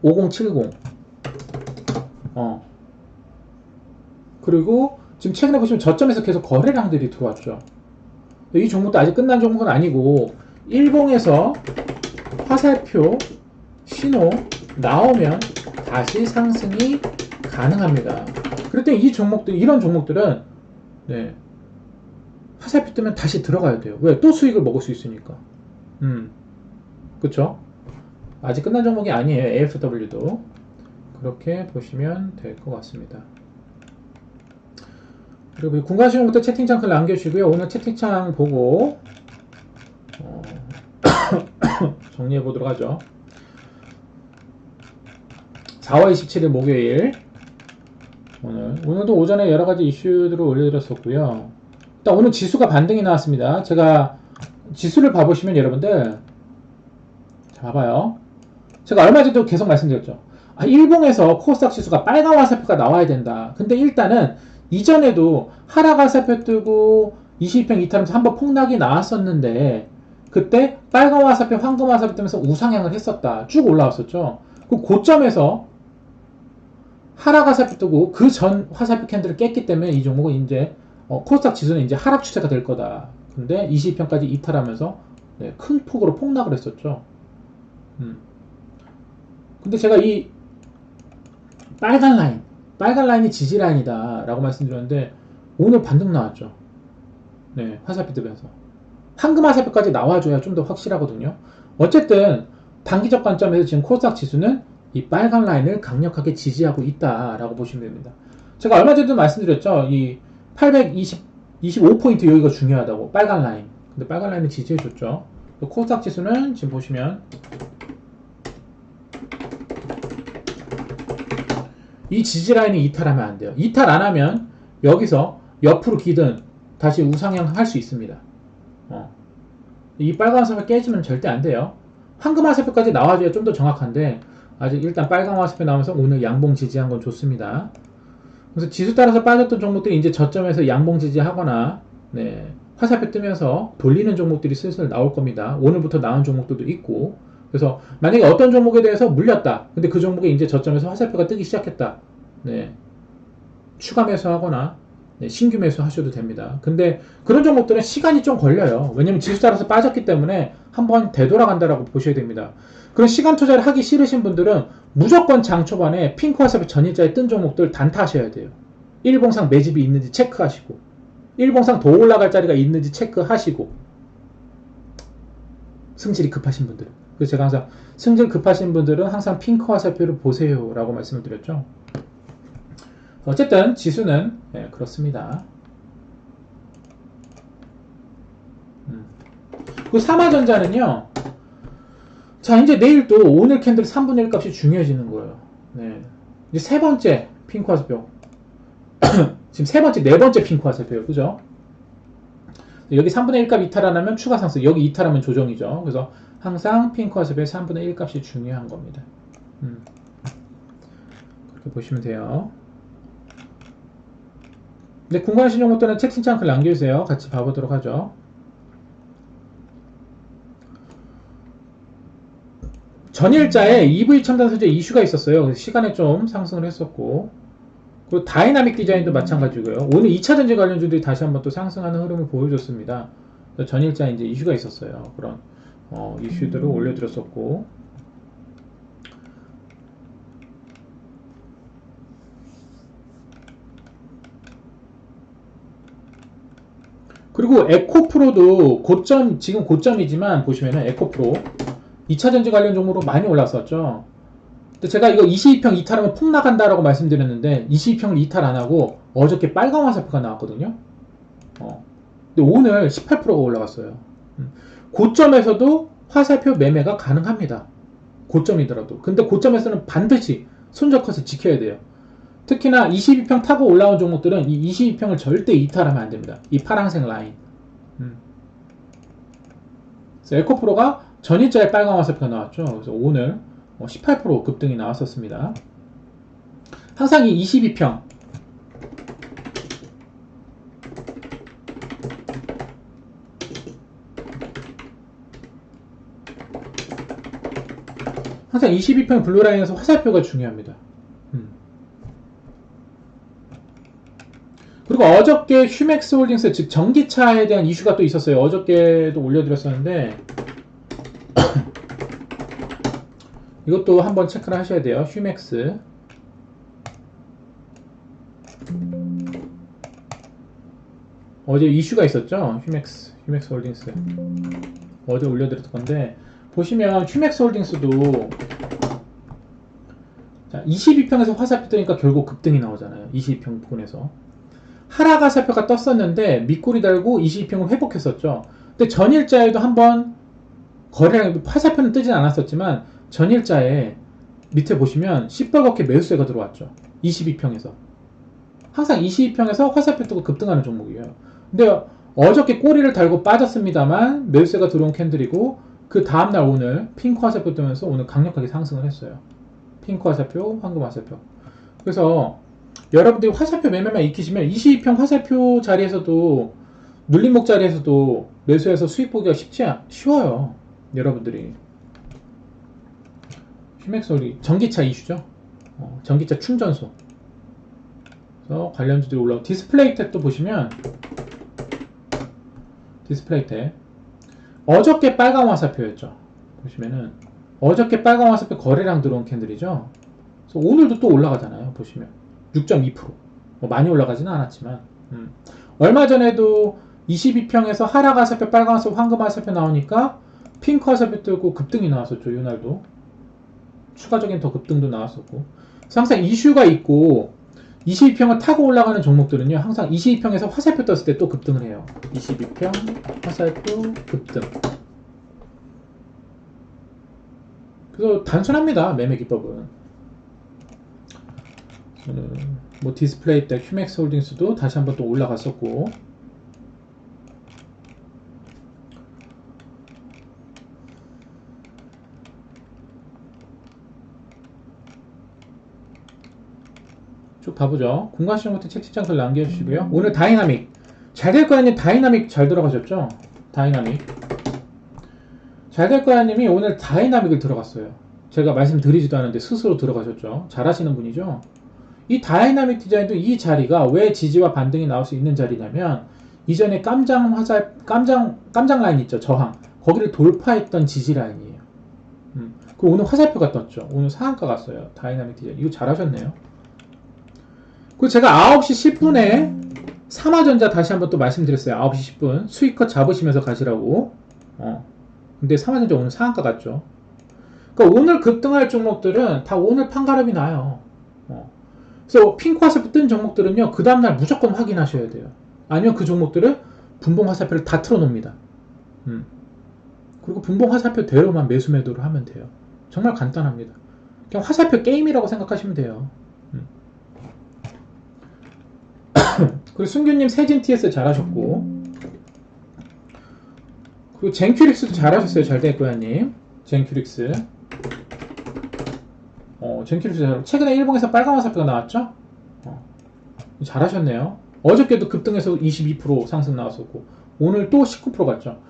[SPEAKER 1] 5070. 그리고 지금 최근에 보시면 저점에서 계속 거래량들이 들어왔죠. 이 종목도 아직 끝난 종목은 아니고 일봉에서 화살표 신호 나오면 다시 상승이 가능합니다. 그럴 때 이 종목들, 이런 종목들은 화살표 뜨면 다시 들어가야 돼요. 왜? 또 수익을 먹을 수 있으니까. 그쵸? 아직 끝난 종목이 아니에요. AFW도. 그렇게 보시면 될 것 같습니다. 그리고 궁금하신 것부터 채팅창 글 남겨주시고요. 오늘 채팅창 보고 정리해 보도록 하죠. 4월 27일 목요일 오늘도 오전에 여러가지 이슈들을 올려드렸었고요. 일단 오늘 지수가 반등이 나왔습니다. 제가 지수를 봐보시면 여러분들 자, 봐봐요. 제가 얼마 전에도 계속 말씀드렸죠. 일봉에서 코스닥 지수가 빨간 화살표가 나와야 된다. 근데 일단은 이전에도 하락 화살표 뜨고 22평 이탈하면서 한번 폭락이 나왔었는데 그때 빨간 화살표, 황금 화살표 뜨면서 우상향을 했었다. 쭉 올라왔었죠. 그 고점에서 하락 화살표 뜨고 그 전 화살표 캔들을 깼기 때문에 이 종목은 이제 코스닥 지수는 이제 하락 추세가 될 거다. 근데 22평까지 이탈하면서 큰 폭으로 폭락을 했었죠. 근데 제가 이 빨간 라인이 지지 라인이다 라고 말씀드렸는데 오늘 반등 나왔죠. 화살표 뜨면서 황금 화살표까지 나와줘야 좀 더 확실하거든요. 어쨌든 단기적 관점에서 지금 코스닥 지수는 이 빨간 라인을 강력하게 지지하고 있다 라고 보시면 됩니다. 제가 얼마 전에도 말씀드렸죠. 이 825포인트 여기가 중요하다고. 빨간 라인. 근데 빨간 라인을 지지해줬죠. 코스닥 지수는 지금 보시면 이 지지 라인이 이탈하면 안 돼요. 이탈 안 하면 여기서 옆으로 기든 다시 우상향 할 수 있습니다. 이 빨간 화살표 깨지면 절대 안 돼요. 황금 화살표까지 나와줘야 좀 더 정확한데 아직 일단 빨간 화살표 나오면서 오늘 양봉 지지한 건 좋습니다. 그래서 지수 따라서 빠졌던 종목들이 이제 저점에서 양봉 지지하거나 화살표 뜨면서 돌리는 종목들이 슬슬 나올 겁니다. 오늘부터 나온 종목들도 있고 그래서 만약에 어떤 종목에 대해서 물렸다. 근데 그 종목에 이제 저점에서 화살표가 뜨기 시작했다. 네. 추가 매수하거나 네, 신규 매수 하셔도 됩니다. 근데 그런 종목들은 시간이 좀 걸려요. 왜냐면 지수 따라서 빠졌기 때문에 한번 되돌아간다라고 보셔야 됩니다. 그런 시간 투자를 하기 싫으신 분들은 무조건 장 초반에 핑크 화살표 전일자에 뜬 종목들 단타하셔야 돼요. 일봉상 매집이 있는지 체크하시고 일봉상 더 올라갈 자리가 있는지 체크하시고 승질이 급하신 분들은 그래서 제가 항상 승질 급하신 분들은 항상 핑크 화살표를 보세요 라고 말씀을 드렸죠. 어쨌든 지수는 네, 그렇습니다. 그 삼화전자는요. 자 이제 내일 또 오늘 캔들 3분의 1 값이 중요해지는 거예요. 네. 이제 세 번째 핑크 화살표 지금 세 번째 네 번째 핑크 화살표예요. 그죠? 여기 3분의 1 값 이탈 안 하면 추가 상승, 여기 이탈하면 조정이죠. 그래서 항상 핑크 화살표의 3분의 1 값이 중요한 겁니다. 그렇게 보시면 돼요. 네, 궁금하신 종목들은 채팅창 글 남겨주세요. 같이 봐보도록 하죠. 전일자에 EV 첨단 소재 이슈가 있었어요. 그래서 시간에 좀 상승을 했었고, 그리고 다이나믹 디자인도 마찬가지고요. 오늘 2차 전지 관련주들이 다시 한번 또 상승하는 흐름을 보여줬습니다. 전일자에 이제 이슈가 있었어요. 그런 이슈들을 올려드렸었고. 그리고 에코프로도 고점, 지금 고점이지만 보시면은 에코프로 2차 전지 관련 종목으로 많이 올랐었죠. 근데 제가 이거 22평 이탈하면 폭 나간다라고 말씀드렸는데 22평을 이탈 안 하고 어저께 빨간 화살표가 나왔거든요. 근데 오늘 18%가 올라갔어요. 고점에서도 화살표 매매가 가능합니다. 고점이더라도. 근데 고점에서는 반드시 손절컷을 지켜야 돼요. 특히나 22평 타고 올라온 종목들은 이 22평을 절대 이탈하면 안 됩니다. 이 파란색 라인. 그래서 에코프로가 전일자에 빨간 화살표가 나왔죠. 그래서 오늘 18% 급등이 나왔었습니다. 항상 이 22평. 항상 22평 블루라인에서 화살표가 중요합니다. 그리고 어저께 휴맥스 홀딩스 즉 전기차에 대한 이슈가 또 있었어요. 어저께도 올려드렸었는데 이것도 한번 체크를 하셔야 돼요. 휴맥스 어제 이슈가 있었죠. 휴맥스 홀딩스 어제 올려드렸던 건데 보시면 휴맥스 홀딩스도 자, 22평에서 화살표 뜨니까 결국 급등이 나오잖아요. 22평 부분에서 하락 화살표가 떴었는데 밑꼬리 달고 22평을 회복했었죠. 근데 전일자에도 한번 거래량 화살표는 뜨진 않았었지만 전일자에 밑에 보시면 시뻘겋게 매수세가 들어왔죠. 22평에서 항상 22평에서 화살표 뜨고 급등하는 종목이에요. 근데 어저께 꼬리를 달고 빠졌습니다만 매수세가 들어온 캔들이고 그 다음날 오늘 핑크 화살표 뜨면서 오늘 강력하게 상승을 했어요. 핑크 화살표, 황금 화살표. 그래서 여러분들이 화살표 매매만 익히시면 22평 화살표 자리에서도 눌림목 자리에서도 매수해서 수익 보기가 쉬워요. 여러분들이 휴맥솔이 전기차 이슈죠. 전기차 충전소. 그래서 관련주들이 올라오고 디스플레이텍도 보시면 디스플레이텍 어저께 빨간 화살표였죠. 보시면은 어저께 빨간 화살표 거래량 들어온 캔들이죠. 그래서 오늘도 또 올라가잖아요. 보시면 6.2% 많이 올라가지는 않았지만 얼마 전에도 22평에서 하락 화살표, 빨간 화살표, 황금 화살표 나오니까 핑크 화살표 뜨고 급등이 나왔었죠. 이날도 추가적인 더 급등도 나왔었고 그래서 항상 이슈가 있고 22평을 타고 올라가는 종목들은요 항상 22평에서 화살표 떴을 때 또 급등을 해요. 22평 화살표 급등. 그래서 단순합니다. 매매 기법은. 뭐 디스플레이 때 휴맥스 홀딩스도 다시 한번 또 올라갔었고 쭉 봐보죠. 공간시장 같은 채팅창 글 남겨주시고요. 오늘 다이나믹 잘 될 거아니에요. 다이나믹 잘 들어가셨죠? 다이나믹 잘될 거야 님이 오늘 다이나믹을 들어갔어요. 제가 말씀드리지도 않았는데 스스로 들어가셨죠. 잘하시는 분이죠. 이 다이나믹 디자인도 이 자리가 왜 지지와 반등이 나올 수 있는 자리냐면 이전에 깜장 라인 있죠. 저항. 거기를 돌파했던 지지 라인이에요. 그 오늘 화살표가 떴죠. 오늘 상한가 갔어요. 다이나믹 디자인. 이거 잘하셨네요. 그리고 제가 9시 10분에 삼화전자 다시 한번 또 말씀드렸어요. 9시 10분. 수익컷 잡으시면서 가시라고. 근데 삼화전자 오늘 상한가 갔죠. 그러니까 오늘 급등할 종목들은 다 오늘 판가름이 나요. 그래서 핑크 화살표 뜬 종목들은요, 그 다음날 무조건 확인하셔야 돼요. 아니면 그 종목들은 분봉 화살표를 다 틀어놓습니다. 그리고 분봉 화살표대로만 매수 매도를 하면 돼요. 정말 간단합니다. 그냥 화살표 게임이라고 생각하시면 돼요. 그리고 승규님 세진 TS 잘하셨고, 그리고 젠큐릭스도 잘하셨어요. 잘됐고요님. 젠큐릭스. 젠큐릭스 최근에 일봉에서 빨간 화살표가 나왔죠? 잘하셨네요. 어저께도 급등해서 22% 상승 나왔었고 오늘 또 19% 갔죠.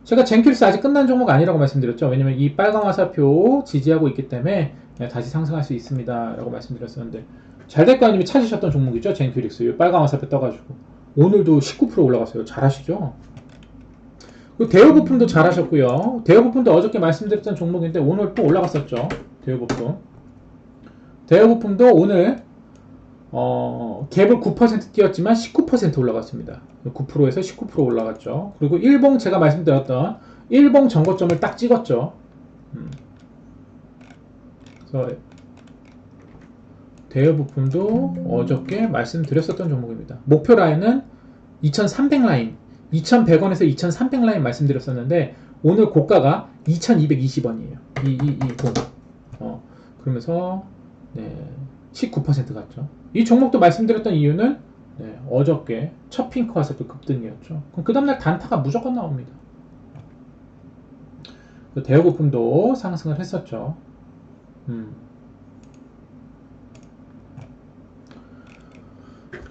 [SPEAKER 1] 제가 젠큐릭스 아직 끝난 종목 아니라고 말씀드렸죠. 왜냐면 이 빨간 화살표 지지하고 있기 때문에 다시 상승할 수 있습니다 라고 말씀드렸었는데 잘될거님이 찾으셨던 종목이죠. 젠큐릭스 빨간 화살표 떠가지고 오늘도 19% 올라갔어요. 잘하시죠? 그리고 대우부품도 잘하셨고요. 대우부품도 어저께 말씀드렸던 종목인데 오늘 또 올라갔었죠. 대우부품도 오늘 갭을 9% 뛰었지만 19% 올라갔습니다. 9%에서 19% 올라갔죠. 그리고 일봉 제가 말씀드렸던 일봉 정거점을 딱 찍었죠. 그래서 대여부품도 어저께 말씀드렸었던 종목입니다. 목표 라인은 2300 라인, 2100원에서 2300 라인 말씀드렸었는데 오늘 고가가 2220원이에요. 이 돈. 그러면서 19% 갔죠. 이 종목도 말씀드렸던 이유는 어저께 첫 핑크 화살표 급등이었죠. 그럼 그 다음날 단타가 무조건 나옵니다. 대여부품도 상승을 했었죠.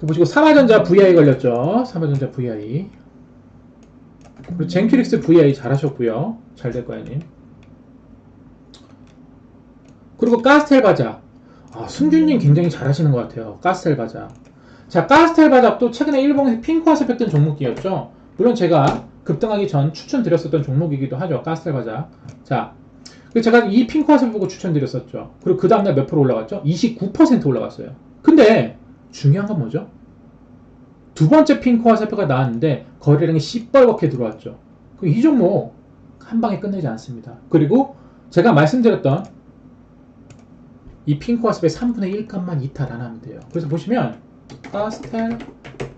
[SPEAKER 1] 보시고 삼화전자 VI 걸렸죠. 삼화전자 VI. 그리고 젠큐릭스 VI 잘하셨고요. 잘될거야님. 그리고 가스텔 바작. 승준님 굉장히 잘하시는 것 같아요. 가스텔 바작. 자, 가스텔 바작도 최근에 일봉에서 핑크 화살표 뜬 종목이었죠. 물론 제가 급등하기 전 추천드렸었던 종목이기도 하죠. 가스텔 바작. 자, 제가 이 핑크 화살표 보고 추천드렸었죠. 그리고 그 다음날 몇 프로 올라갔죠? 29% 올라갔어요. 근데 중요한 건 뭐죠? 두 번째 핑크 화살표가 나왔는데 거래량이 시뻘겋게 들어왔죠. 이 종목 한 방에 끝내지 않습니다. 그리고 제가 말씀드렸던 이 핑크 화살표의 3분의 1 값만 이탈 안 하면 돼요. 그래서 보시면 가스텔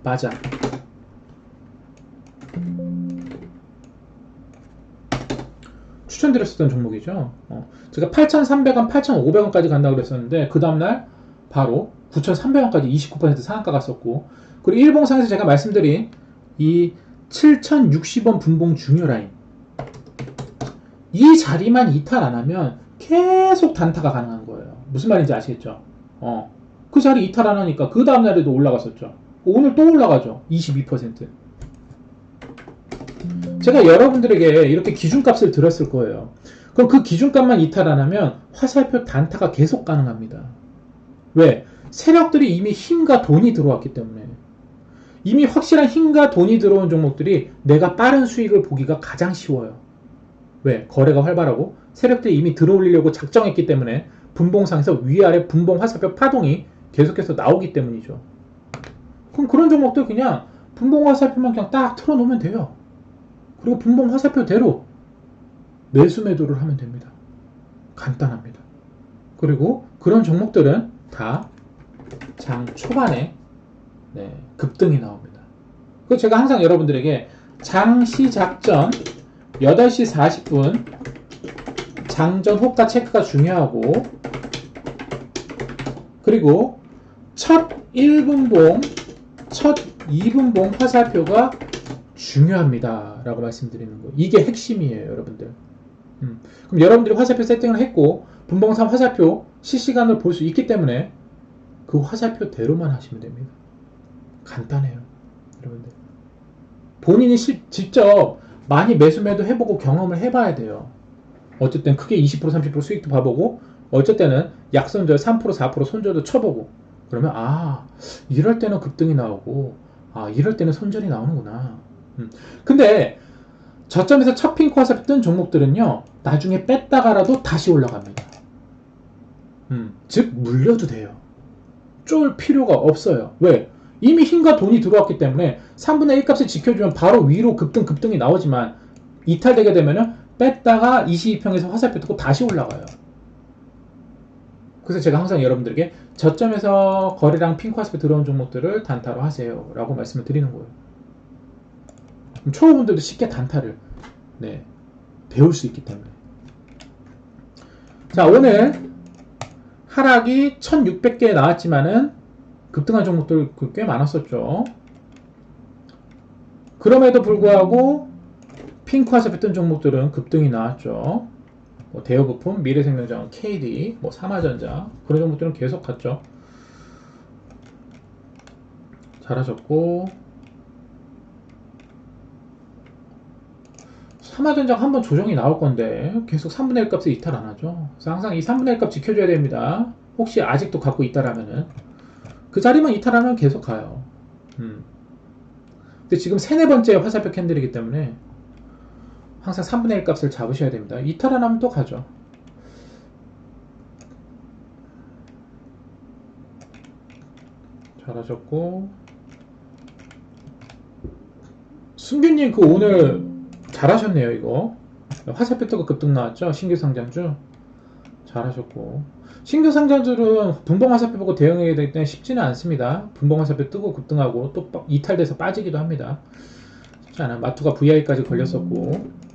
[SPEAKER 1] 바작 추천드렸었던 종목이죠. 제가 8,300원, 8,500원까지 간다고 그랬었는데 그 다음날 바로 9,300원까지 29% 상한가 갔었고, 그리고 일봉상에서 제가 말씀드린 이 7,060원 분봉 중요 라인, 이 자리만 이탈 안 하면 계속 단타가 가능한 거예요. 무슨 말인지 아시겠죠? 그 자리 이탈 안 하니까 그 다음날에도 올라갔었죠. 오늘 또 올라가죠. 22%. 제가 여러분들에게 이렇게 기준값을 드렸을 거예요. 그럼 그 기준값만 이탈 안 하면 화살표 단타가 계속 가능합니다. 왜? 세력들이 이미 힘과 돈이 들어왔기 때문에. 이미 확실한 힘과 돈이 들어온 종목들이 내가 빠른 수익을 보기가 가장 쉬워요. 왜? 거래가 활발하고 세력들이 이미 들어올리려고 작정했기 때문에 분봉상에서 위아래 분봉 화살표 파동이 계속해서 나오기 때문이죠. 그럼 그런 종목들 그냥 분봉 화살표만 그냥 딱 틀어놓으면 돼요. 그리고 분봉 화살표대로 매수 매도를 하면 됩니다. 간단합니다. 그리고 그런 종목들은 다 장 초반에 급등이 나옵니다. 그래서 제가 항상 여러분들에게 장 시작 전 8시 40분 장전 호가 체크가 중요하고, 그리고 첫 1분봉, 첫 2분봉 화살표가 중요합니다 라고 말씀드리는 거. 이게 핵심이에요, 여러분들. 그럼 여러분들이 화살표 세팅을 했고 분봉상 화살표 실시간으로 볼 수 있기 때문에 그 화살표대로만 하시면 됩니다. 간단해요, 여러분들. 본인이 직접 많이 매수 매도 해보고 경험을 해봐야 돼요. 어쨌든 크게 20% 30% 수익도 봐보고 어쩔 때는 약손절 3% 4% 손절도 쳐보고 그러면 이럴 때는 급등이 나오고 이럴 때는 손절이 나오는구나. 근데 저점에서 첫 핑크 화살표 뜬 종목들은요 나중에 뺐다가라도 다시 올라갑니다. 즉 물려도 돼요. 쫄 필요가 없어요. 왜? 이미 힘과 돈이 들어왔기 때문에 3분의 1 값을 지켜주면 바로 위로 급등이 나오지만 이탈되게 되면은 뺐다가 22평에서 화살표 뜨고 다시 올라가요. 그래서 제가 항상 여러분들에게 저점에서 거래량 핑크 화살표 들어온 종목들을 단타로 하세요 라고 말씀을 드리는 거예요. 초보분들도 쉽게 단타를 배울 수 있기 때문에. 자, 오늘 하락이 1600개 나왔지만은 급등한 종목들 꽤 많았었죠. 그럼에도 불구하고 핑크 화살표 뜬 종목들은 급등이 나왔죠. 대여부품, 미래생명자원, KD, 삼화전자 그런 종목들은 계속 갔죠. 잘하셨고 삼화전자가 한번 조정이 나올 건데 계속 3분의 1 값을 이탈 안 하죠. 그래서 항상 이 3분의 1 값 지켜줘야 됩니다. 혹시 아직도 갖고 있다라면은 그 자리만 이탈하면 계속 가요. 근데 지금 3, 4번째 화살표 캔들이기 때문에 항상 3분의 1 값을 잡으셔야 됩니다. 이탈 안 하면 또 가죠. 잘하셨고 승규님 오늘 잘하셨네요. 이거 화살표 뜨고 급등 나왔죠. 신규 상장주 잘하셨고 신규 상장주는 분봉 화살표 보고 대응해야 되기 때문에 쉽지는 않습니다. 분봉 화살표 뜨고 급등하고 또 이탈돼서 빠지기도 합니다. 쉽지 않아요. 마투가 VI까지 걸렸었고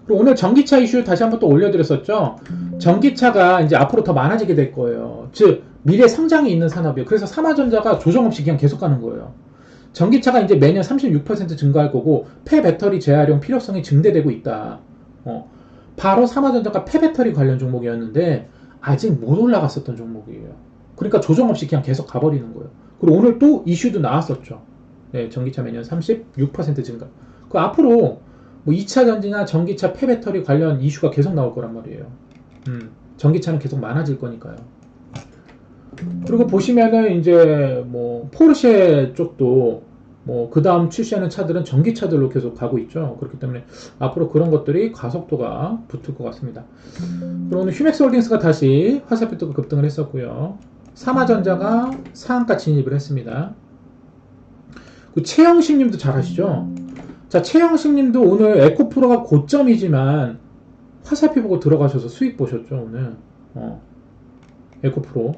[SPEAKER 1] 그리고 오늘 전기차 이슈 다시 한번 또 올려드렸었죠. 전기차가 이제 앞으로 더 많아지게 될 거예요. 즉 미래 성장이 있는 산업이에요. 그래서 삼화전자가 조정 없이 그냥 계속 가는 거예요. 전기차가 이제 매년 36% 증가할 거고 폐배터리 재활용 필요성이 증대되고 있다. 바로 삼화전자가 폐배터리 관련 종목이었는데 아직 못 올라갔었던 종목이에요. 그러니까 조정 없이 그냥 계속 가버리는 거예요. 그리고 오늘 또 이슈도 나왔었죠. 전기차 매년 36% 증가. 그 앞으로 2차 전지나 전기차 폐배터리 관련 이슈가 계속 나올 거란 말이에요. 전기차는 계속 많아질 거니까요. 그리고 보시면은 이제 포르쉐 쪽도 그 다음 출시하는 차들은 전기차들로 계속 가고 있죠. 그렇기 때문에 앞으로 그런 것들이 가속도가 붙을 것 같습니다. 그리고 오늘 휴맥스홀딩스가 다시 화살표 뜨고 급등을 했었고요. 삼화전자가 상한가 진입을 했습니다. 그 최영식님도 잘 아시죠? 자, 최영식님도 오늘 에코프로가 고점이지만 화살표 보고 들어가셔서 수익 보셨죠 오늘. 에코프로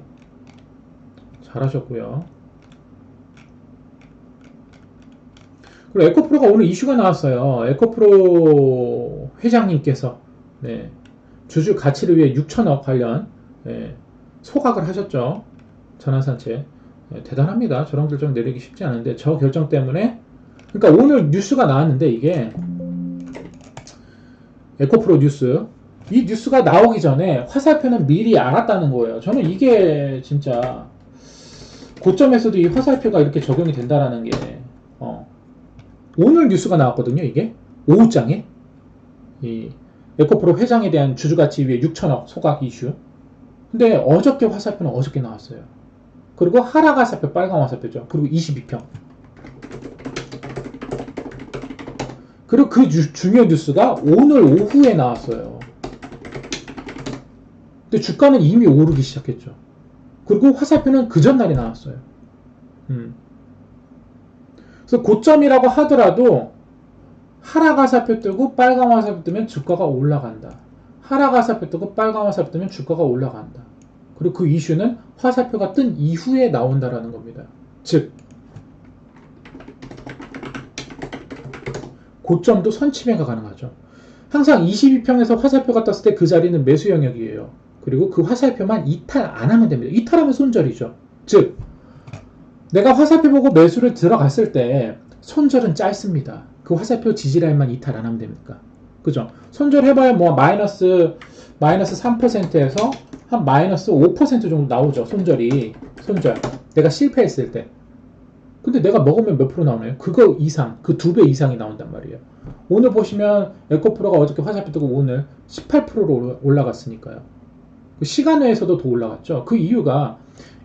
[SPEAKER 1] 잘하셨고요. 그리고 에코프로가 오늘 이슈가 나왔어요. 에코프로 회장님께서 주주 가치를 위해 6천억 관련 소각을 하셨죠. 전환산채. 대단합니다. 저런 결정 내리기 쉽지 않은데 저 결정 때문에 그러니까 오늘 뉴스가 나왔는데 이게 에코프로 뉴스 이 뉴스가 나오기 전에 화살표는 미리 알았다는 거예요. 저는 이게 진짜 고점에서도 이 화살표가 이렇게 적용이 된다라는 게 오늘 뉴스가 나왔거든요. 이게 오후장에 이 에코프로 회장에 대한 주주가치 위에 6천억 소각 이슈. 근데 어저께 화살표는 어저께 나왔어요. 그리고 하락 화살표 빨간 화살표죠. 그리고 22평. 그리고 그 중요 뉴스가 오늘 오후에 나왔어요. 근데 주가는 이미 오르기 시작했죠. 그리고 화살표는 그 전날에 나왔어요. 그래서 고점이라고 하더라도 하락 화살표 뜨고 빨간 화살표 뜨면 주가가 올라간다. 하락 화살표 뜨고 빨간 화살표 뜨면 주가가 올라간다. 그리고 그 이슈는 화살표가 뜬 이후에 나온다라는 겁니다. 즉 고점도 선침해가 가능하죠. 항상 22평에서 화살표가 떴을 때 그 자리는 매수 영역이에요. 그리고 그 화살표만 이탈 안 하면 됩니다. 이탈하면 손절이죠. 즉 내가 화살표 보고 매수를 들어갔을 때 손절은 짧습니다. 그 화살표 지지라인만 이탈 안 하면 됩니까? 그죠? 손절 해봐야 마이너스 3%에서 한 마이너스 5% 정도 나오죠. 손절. 내가 실패했을 때. 근데 내가 먹으면 몇 프로 나오나요? 그거 이상, 그 2배 이상이 나온단 말이에요. 오늘 보시면 에코프로가 어저께 화살표 뜨고 오늘 18%로 올라갔으니까요. 그 시간 외에서도 더 올라갔죠. 그 이유가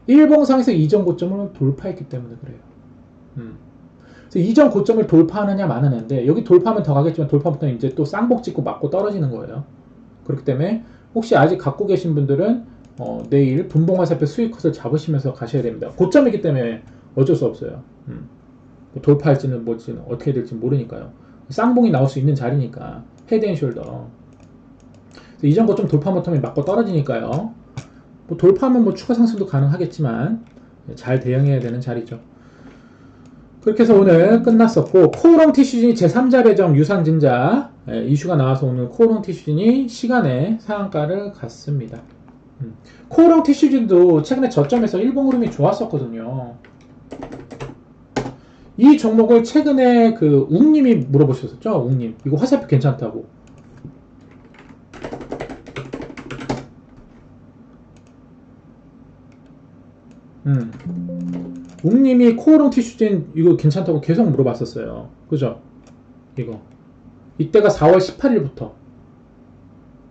[SPEAKER 1] 일봉상에서 이전 고점을 돌파했기 때문에 그래요. 그래서 이전 고점을 돌파하느냐 마느냐인데 여기 돌파하면 더 가겠지만 돌파부터 이제 또 쌍복 찍고 맞고 떨어지는 거예요. 그렇기 때문에 혹시 아직 갖고 계신 분들은 내일 분봉 화살표 수익컷을 잡으시면서 가셔야 됩니다. 고점이기 때문에 어쩔 수 없어요. 뭐 돌파할지는 뭐지는 어떻게 될지 모르니까요. 쌍봉이 나올 수 있는 자리니까 헤드앤숄더. 이전 고점 돌파 못하면 맞고 떨어지니까요. 뭐 돌파하면 뭐 추가 상승도 가능하겠지만 잘 대응해야 되는 자리죠. 그렇게 해서 오늘 끝났었고 코오롱 티슈진이 제3자 배정 유상증자 이슈가 나와서 오늘 코오롱 티슈진이 시간에 상한가를 갔습니다. 코오롱 티슈진도 최근에 저점에서 일봉 흐름이 좋았었거든요. 이 종목을 최근에 그 웅님이 물어보셨었죠? 웅님 이거 화살표 괜찮다고. 웅님이 코오롱 티슈진 이거 괜찮다고 계속 물어봤었어요. 그죠? 이거 이때가 4월 18일부터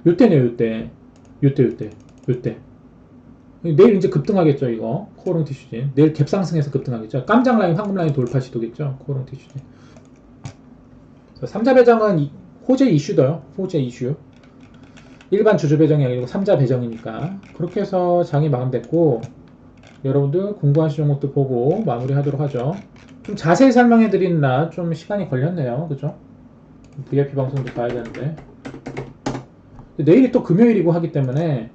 [SPEAKER 1] 요때네요. 요때 내일 이제 급등하겠죠. 이거 코오롱 티슈진 내일 갭상승해서 급등하겠죠. 깜장 라인 황금 라인 돌파 시도겠죠. 코오롱 티슈진 3자 배정은 호재 이슈더요. 호재 이슈 일반 주주 배정이 아니고 3자 배정이니까 그렇게 해서 장이 마감됐고 여러분들 궁금하신 종목도 보고 마무리하도록 하죠. 좀 자세히 설명해 드리느라 좀 시간이 걸렸네요. 그죠? VIP 방송도 봐야 되는데 내일이 또 금요일이고 하기 때문에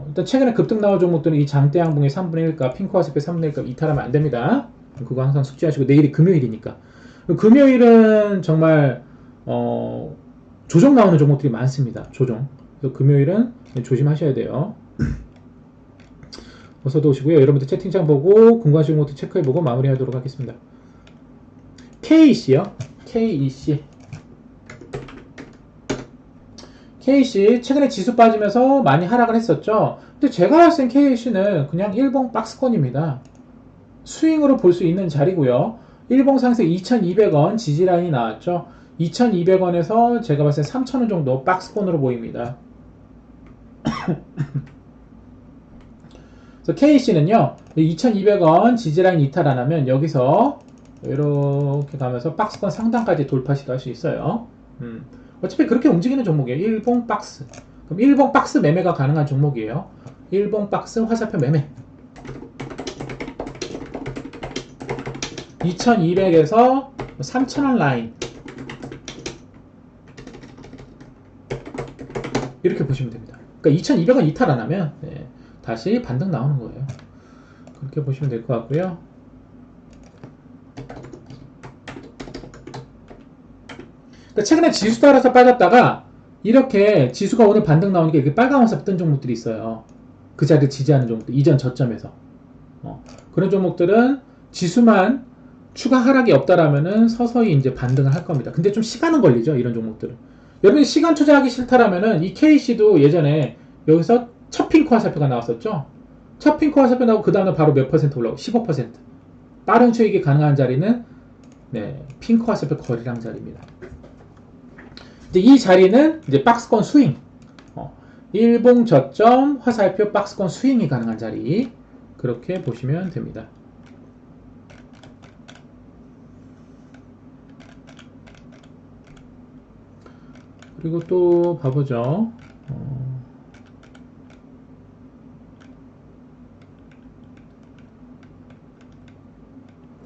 [SPEAKER 1] 일단 최근에 급등 나온 종목들은 이 장대 양봉의 3분의 1값 핑크 화살표 3분의 1값 이탈하면 안 됩니다. 그거 항상 숙지하시고 내일이 금요일이니까 금요일은 정말 조정 나오는 종목들이 많습니다. 조정. 그래서 금요일은 조심하셔야 돼요. 어서도 오시고요. 여러분들 채팅창 보고 궁금하신 것도 체크해보고 마무리하도록 하겠습니다. KEC요. KEC. KEC 최근에 지수 빠지면서 많이 하락을 했었죠. 근데 제가 봤을 땐 KEC는 그냥 일봉 박스권입니다. 스윙으로 볼 수 있는 자리고요. 일봉 상승 2,200원 지지라인이 나왔죠. 2,200원에서 제가 봤을 때 3,000원 정도 박스권으로 보입니다. 그래서 KC는요 2200원 지지라인 이탈 안 하면 여기서 이렇게 가면서 박스권 상단까지 돌파 시도할 수 있어요. 어차피 그렇게 움직이는 종목이에요. 일봉 박스. 그럼 일봉 박스 매매가 가능한 종목이에요. 일봉 박스 화살표 매매 2200에서 3000원 라인 이렇게 보시면 됩니다. 그러니까 2200원 이탈 안 하면 다시 반등 나오는 거예요. 그렇게 보시면 될 것 같고요. 그러니까 최근에 지수 따라서 빠졌다가 이렇게 지수가 오늘 반등 나오니까 이렇게 빨간 화살표 뜬 종목들이 있어요. 그 자리를 지지하는 종목들 이전 저점에서 그런 종목들은 지수만 추가 하락이 없다라면은 서서히 이제 반등을 할 겁니다. 근데 좀 시간은 걸리죠. 이런 종목들은. 여러분이 시간 투자하기 싫다라면은 이 KC도 예전에 여기서 첫 핑크 화살표가 나왔었죠. 첫 핑크 화살표 나오고 그 다음에 바로 몇 퍼센트 올라오고 15%. 빠른 수익이 가능한 자리는 핑크 화살표 거래량 자리입니다. 이제 이 자리는 이제 박스권 스윙. 일봉 저점 화살표 박스권 스윙이 가능한 자리. 그렇게 보시면 됩니다. 그리고 또 봐보죠.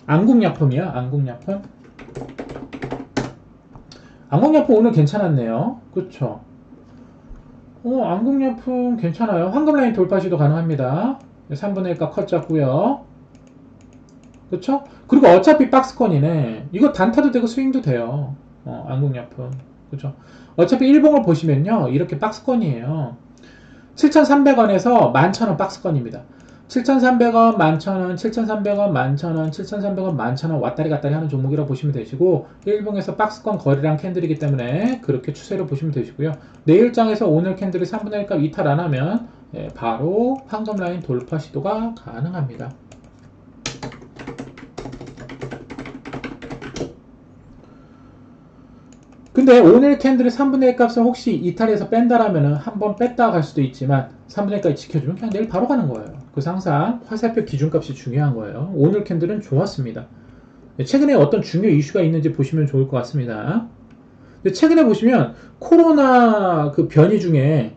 [SPEAKER 1] 안국약품이요. 안국약품. 안국약품 오늘 괜찮았네요. 그쵸? 안국약품 괜찮아요. 황금라인 돌파 시도 가능합니다. 3분의 1값 컷 잡고요. 그쵸? 그리고 어차피 박스권이네. 이거 단타도 되고 스윙도 돼요. 안국약품. 그쵸? 어차피 일봉을 보시면요. 이렇게 박스권이에요. 7,300원에서 11,000원 박스권입니다. 7,300원, 11,000원, 7,300원, 11,000원, 7,300원, 11,000원 왔다리 갔다리 하는 종목이라고 보시면 되시고 일봉에서 박스권 거래량 캔들이기 때문에 그렇게 추세로 보시면 되시고요. 내일장에서 오늘 캔들이 3분의 1값 이탈 안 하면 바로 황금 라인 돌파 시도가 가능합니다. 근데 오늘 캔들의 3분의 1 값을 혹시 이탈해서 뺀다라면은 한번 뺐다가 갈 수도 있지만 3분의 1까지 지켜주면 그냥 내일 바로 가는 거예요. 그래서 항상 화살표 기준값이 중요한 거예요. 오늘 캔들은 좋았습니다. 최근에 어떤 중요 이슈가 있는지 보시면 좋을 것 같습니다. 근데 최근에 보시면 코로나 그 변이 중에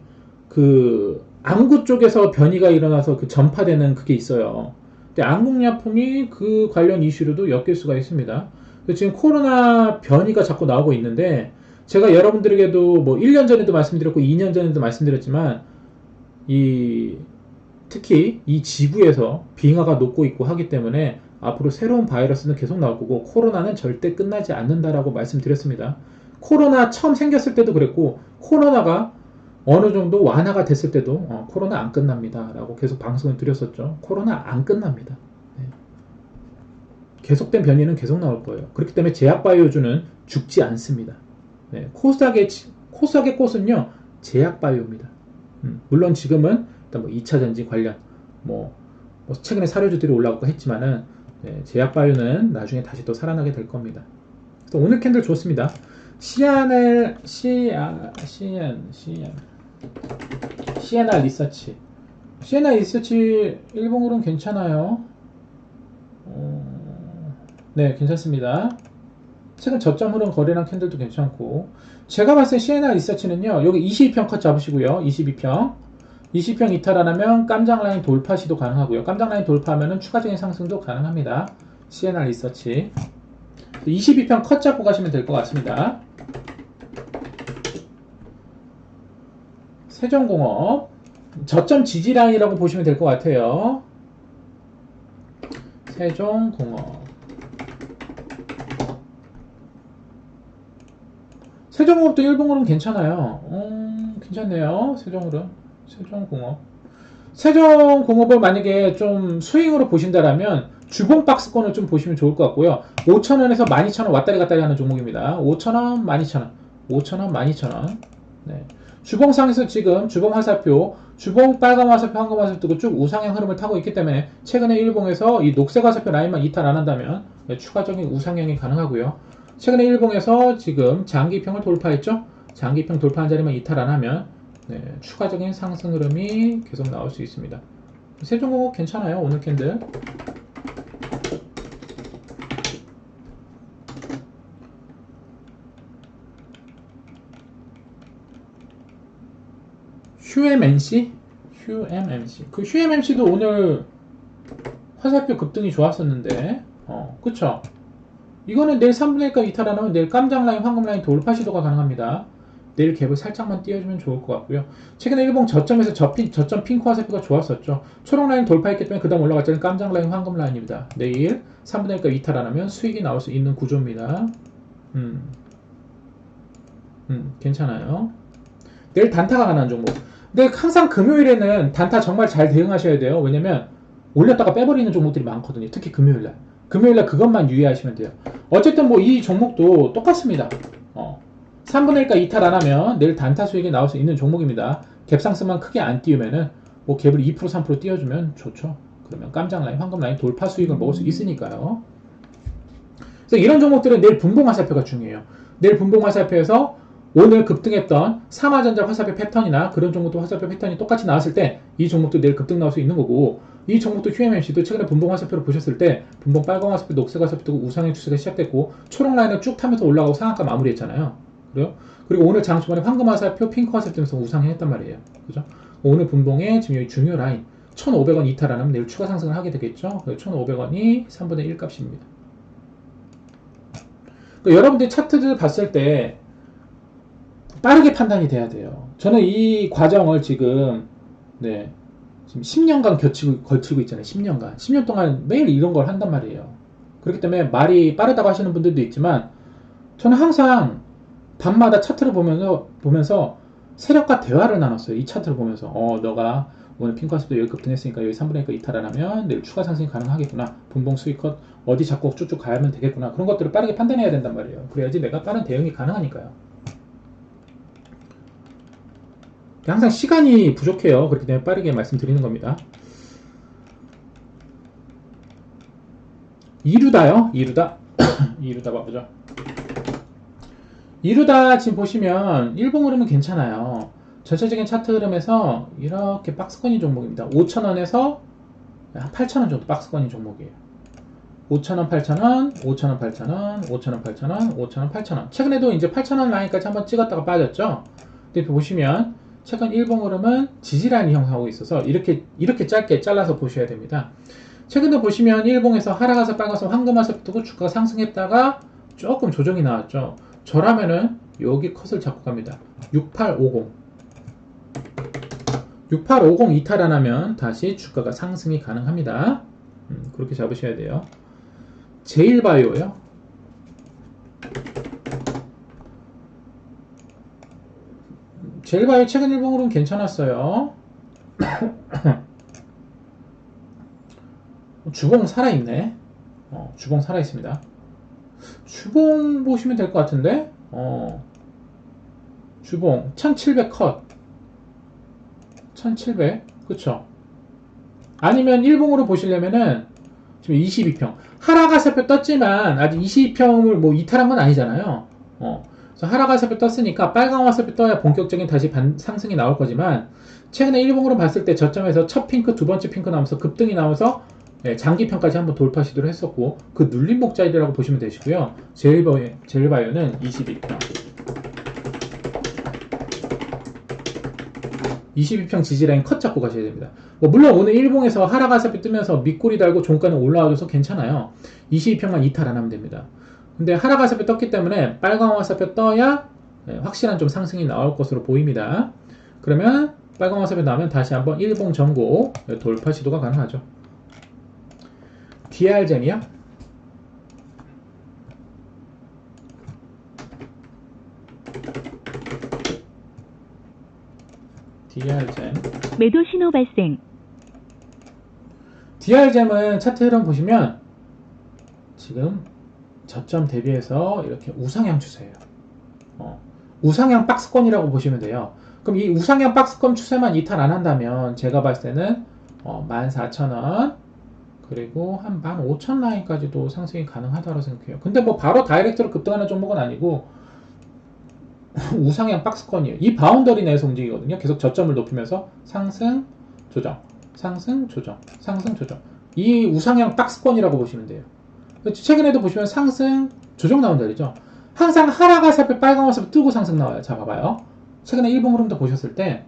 [SPEAKER 1] 그 안구 쪽에서 변이가 일어나서 그 전파되는 그게 있어요. 근데 안국약품이 그 관련 이슈로도 엮일 수가 있습니다. 지금 코로나 변이가 자꾸 나오고 있는데 제가 여러분들에게도 뭐 1년 전에도 말씀드렸고 2년 전에도 말씀드렸지만 특히 이 지구에서 빙하가 녹고 있고 하기 때문에 앞으로 새로운 바이러스는 계속 나올 거고 코로나는 절대 끝나지 않는다라고 말씀드렸습니다. 코로나 처음 생겼을 때도 그랬고 코로나가 어느 정도 완화가 됐을 때도 코로나 안 끝납니다 라고 계속 방송을 드렸었죠. 코로나 안 끝납니다. 네. 계속된 변이는 계속 나올 거예요. 그렇기 때문에 제약바이오주는 죽지 않습니다. 네. 코스닥의 꽃은요 제약바이오입니다. 물론 지금은 일단 뭐 2차전지 관련 뭐 최근에 사료주들이 올라오고 했지만은 네, 제약바이오는 나중에 다시 또 살아나게 될 겁니다. 그래서 오늘 캔들 좋습니다. 시에나 리서치. 시에나 리서치 일봉으로는 괜찮아요. 네, 괜찮습니다. 최근 저점 흐름 거래량 캔들도 괜찮고. 제가 봤을 때 시에나 리서치는요, 여기 22평 컷 잡으시고요. 22평. 20평 이탈 안 하면 깜장 라인 돌파 시도 가능하고요. 깜장 라인 돌파하면 추가적인 상승도 가능합니다. 시에나 리서치. 22평 컷 잡고 가시면 될 것 같습니다. 세종공업 저점 지지라인이라고 보시면 될 것 같아요. 세종공업 세종공업도 일봉으로는 괜찮아요. 괜찮네요. 세종공업을 만약에 좀 스윙으로 보신다라면 주봉 박스권을 좀 보시면 좋을 것 같고요. 5,000원에서 12,000원 왔다리 갔다리 하는 종목입니다. 5,000원, 12,000원, 5,000원, 12,000원. 네. 주봉상에서 지금 주봉 화살표, 주봉 빨간 화살표, 황금 화살표 뜨고 쭉 우상향 흐름을 타고 있기 때문에 최근에 일봉에서 이 녹색 화살표 라인만 이탈 안 한다면 추가적인 우상향이 가능하고요. 최근에 일봉에서 지금 장기평을 돌파했죠. 장기평 돌파한 자리만 이탈 안 하면 추가적인 상승 흐름이 계속 나올 수 있습니다. 세종공업 괜찮아요. 오늘 캔들. QMNC? 그 QMNC도 오늘 화살표 급등이 좋았었는데, 그쵸? 이거는 내일 3분의 1가 이탈 안 하면 내일 깜장 라인, 황금 라인 돌파 시도가 가능합니다. 내일 갭을 살짝만 띄워주면 좋을 것 같고요. 최근에 일봉 저점에서 저점 핑크 화살표가 좋았었죠. 초록 라인 돌파했기 때문에 그 다음 올라갈 때는 깜장 라인, 황금 라인입니다. 내일 3분의 1가 이탈 안 하면 수익이 나올 수 있는 구조입니다. 괜찮아요. 내일 단타가 가능한 종목. 근데 항상 금요일에는 단타 정말 잘 대응하셔야 돼요. 왜냐면 올렸다가 빼버리는 종목들이 많거든요. 특히 금요일날. 금요일날 그것만 유의하시면 돼요. 어쨌든 뭐 이 종목도 똑같습니다. 3분의 1가 이탈 안 하면 내일 단타 수익이 나올 수 있는 종목입니다. 갭상승만 크게 안 띄우면은 뭐 갭을 2% 3% 띄워주면 좋죠. 그러면 깜장 라인, 황금 라인 돌파 수익을 먹을 수 있으니까요. 그래서 이런 종목들은 내일 분봉 화살표가 중요해요. 내일 분봉 화살표에서 오늘 급등했던 삼화전자 화살표 패턴이나 그런 종목도 화살표 패턴이 똑같이 나왔을 때 이 종목도 내일 급등 나올 수 있는 거고, 이 종목도 QMMC도 최근에 분봉 화살표를 보셨을 때 분봉 빨간 화살표, 녹색 화살표 뜨고 우상향 추세가 시작됐고 초록 라인을 쭉 타면서 올라가고 상한가 마무리했잖아요. 그래요? 그리고 오늘 장 초반에 황금 화살표, 핑크 화살표 뜨면서 우상향했단 말이에요. 그죠? 오늘 분봉의 지금 여기 중요 라인 1,500원 이탈 안 하면 내일 추가 상승을 하게 되겠죠. 1,500원이 3분의 1 값입니다. 그러니까 여러분들 차트를 봤을 때 빠르게 판단이 돼야 돼요. 저는 이 과정을 지금 지금 10년간 걸치고 있잖아요. 10년간. 10년 동안 매일 이런 걸 한단 말이에요. 그렇기 때문에 말이 빠르다고 하시는 분들도 있지만 저는 항상 밤마다 차트를 보면서 세력과 대화를 나눴어요. 이 차트를 보면서 너가 오늘 핑크화살표 여기 급등했으니까 여기 3분의 1가 이탈 안 하면 내일 추가 상승이 가능하겠구나. 분봉 수익컷 어디 잡고 쭉쭉 가야면 되겠구나. 그런 것들을 빠르게 판단해야 된단 말이에요. 그래야지 내가 빠른 대응이 가능하니까요. 항상 시간이 부족해요. 그렇기 때문에 빠르게 말씀드리는 겁니다. 이루다요? 이루다 봐보죠. 이루다 지금 보시면 일봉 흐름은 괜찮아요. 전체적인 차트 흐름에서 이렇게 박스권인 종목입니다. 5,000원에서 8,000원 정도 박스권인 종목이에요. 5,000원, 8,000원, 5,000원, 8,000원, 5,000원, 8,000원, 5,000원, 8,000원. 최근에도 이제 8,000원 라인까지 한번 찍었다가 빠졌죠. 근데 보시면 최근 일봉 흐름은 지지라인이 형성하고 있어서 이렇게 짧게 잘라서 보셔야 됩니다. 최근에 보시면 일봉에서 하락해서 빨간색 황금화살 뜨고 주가가 상승했다가 조금 조정이 나왔죠. 저라면은 여기 컷을 잡고 갑니다. 6850 이탈 안 하면 다시 주가가 상승이 가능합니다. 그렇게 잡으셔야 돼요. 제일바이오요. 제일바이오 최근 일봉으로는 괜찮았어요. 주봉 살아있네. 주봉 살아있습니다. 주봉 보시면 될 것 같은데, 주봉 1700 컷, 1700, 그쵸? 아니면 일봉으로 보시려면은 지금 22평 하락하세표 떴지만 아직 22평을 뭐 이탈한 건 아니잖아요. 그래서 하락하세표 떴으니까 빨간 화살표 떠야 본격적인 다시 상승이 나올 거지만 최근에 일봉으로 봤을 때 저점에서 첫 핑크, 두 번째 핑크 나오면서 급등이 나오면서 장기평까지 한번 돌파 시도를 했었고 그 눌림 목자리라고 보시면 되시고요. 제일바이오는 22평 22평 지지라인 컷 잡고 가셔야 됩니다. 물론 오늘 일봉에서 하락하세표 뜨면서 밑꼬리 달고 종가는 올라와줘서 괜찮아요. 22평만 이탈 안 하면 됩니다. 근데 하락하세표 떴기 때문에 빨간 화살표 떠야 확실한 좀 상승이 나올 것으로 보입니다. 그러면 빨간 화살표 나오면 다시 한번 일봉 전고 돌파 시도가 가능하죠. DR젠이요? DR젠
[SPEAKER 2] 매도 신호 발생.
[SPEAKER 1] DR젠은 차트 흐름 보시면 지금 저점 대비해서 이렇게 우상향 추세예요. 우상향 박스권이라고 보시면 돼요. 그럼 이 우상향 박스권 추세만 이탈 안 한다면 제가 봤을 때는 14,000원 그리고 한 15,000 라인까지도 상승이 가능하다고 생각해요. 근데 뭐 바로 다이렉트로 급등하는 종목은 아니고 우상향 박스권이에요. 이 바운더리 내에서 움직이거든요. 계속 저점을 높이면서 상승, 조정, 상승, 조정, 상승, 조정. 이 우상향 박스권이라고 보시면 돼요. 최근에도 보시면 상승, 조정 나온 자리죠. 항상 하락 화살표, 빨간 화살표 뜨고 상승 나와요. 자, 봐봐요. 최근에 일봉 흐름도 보셨을 때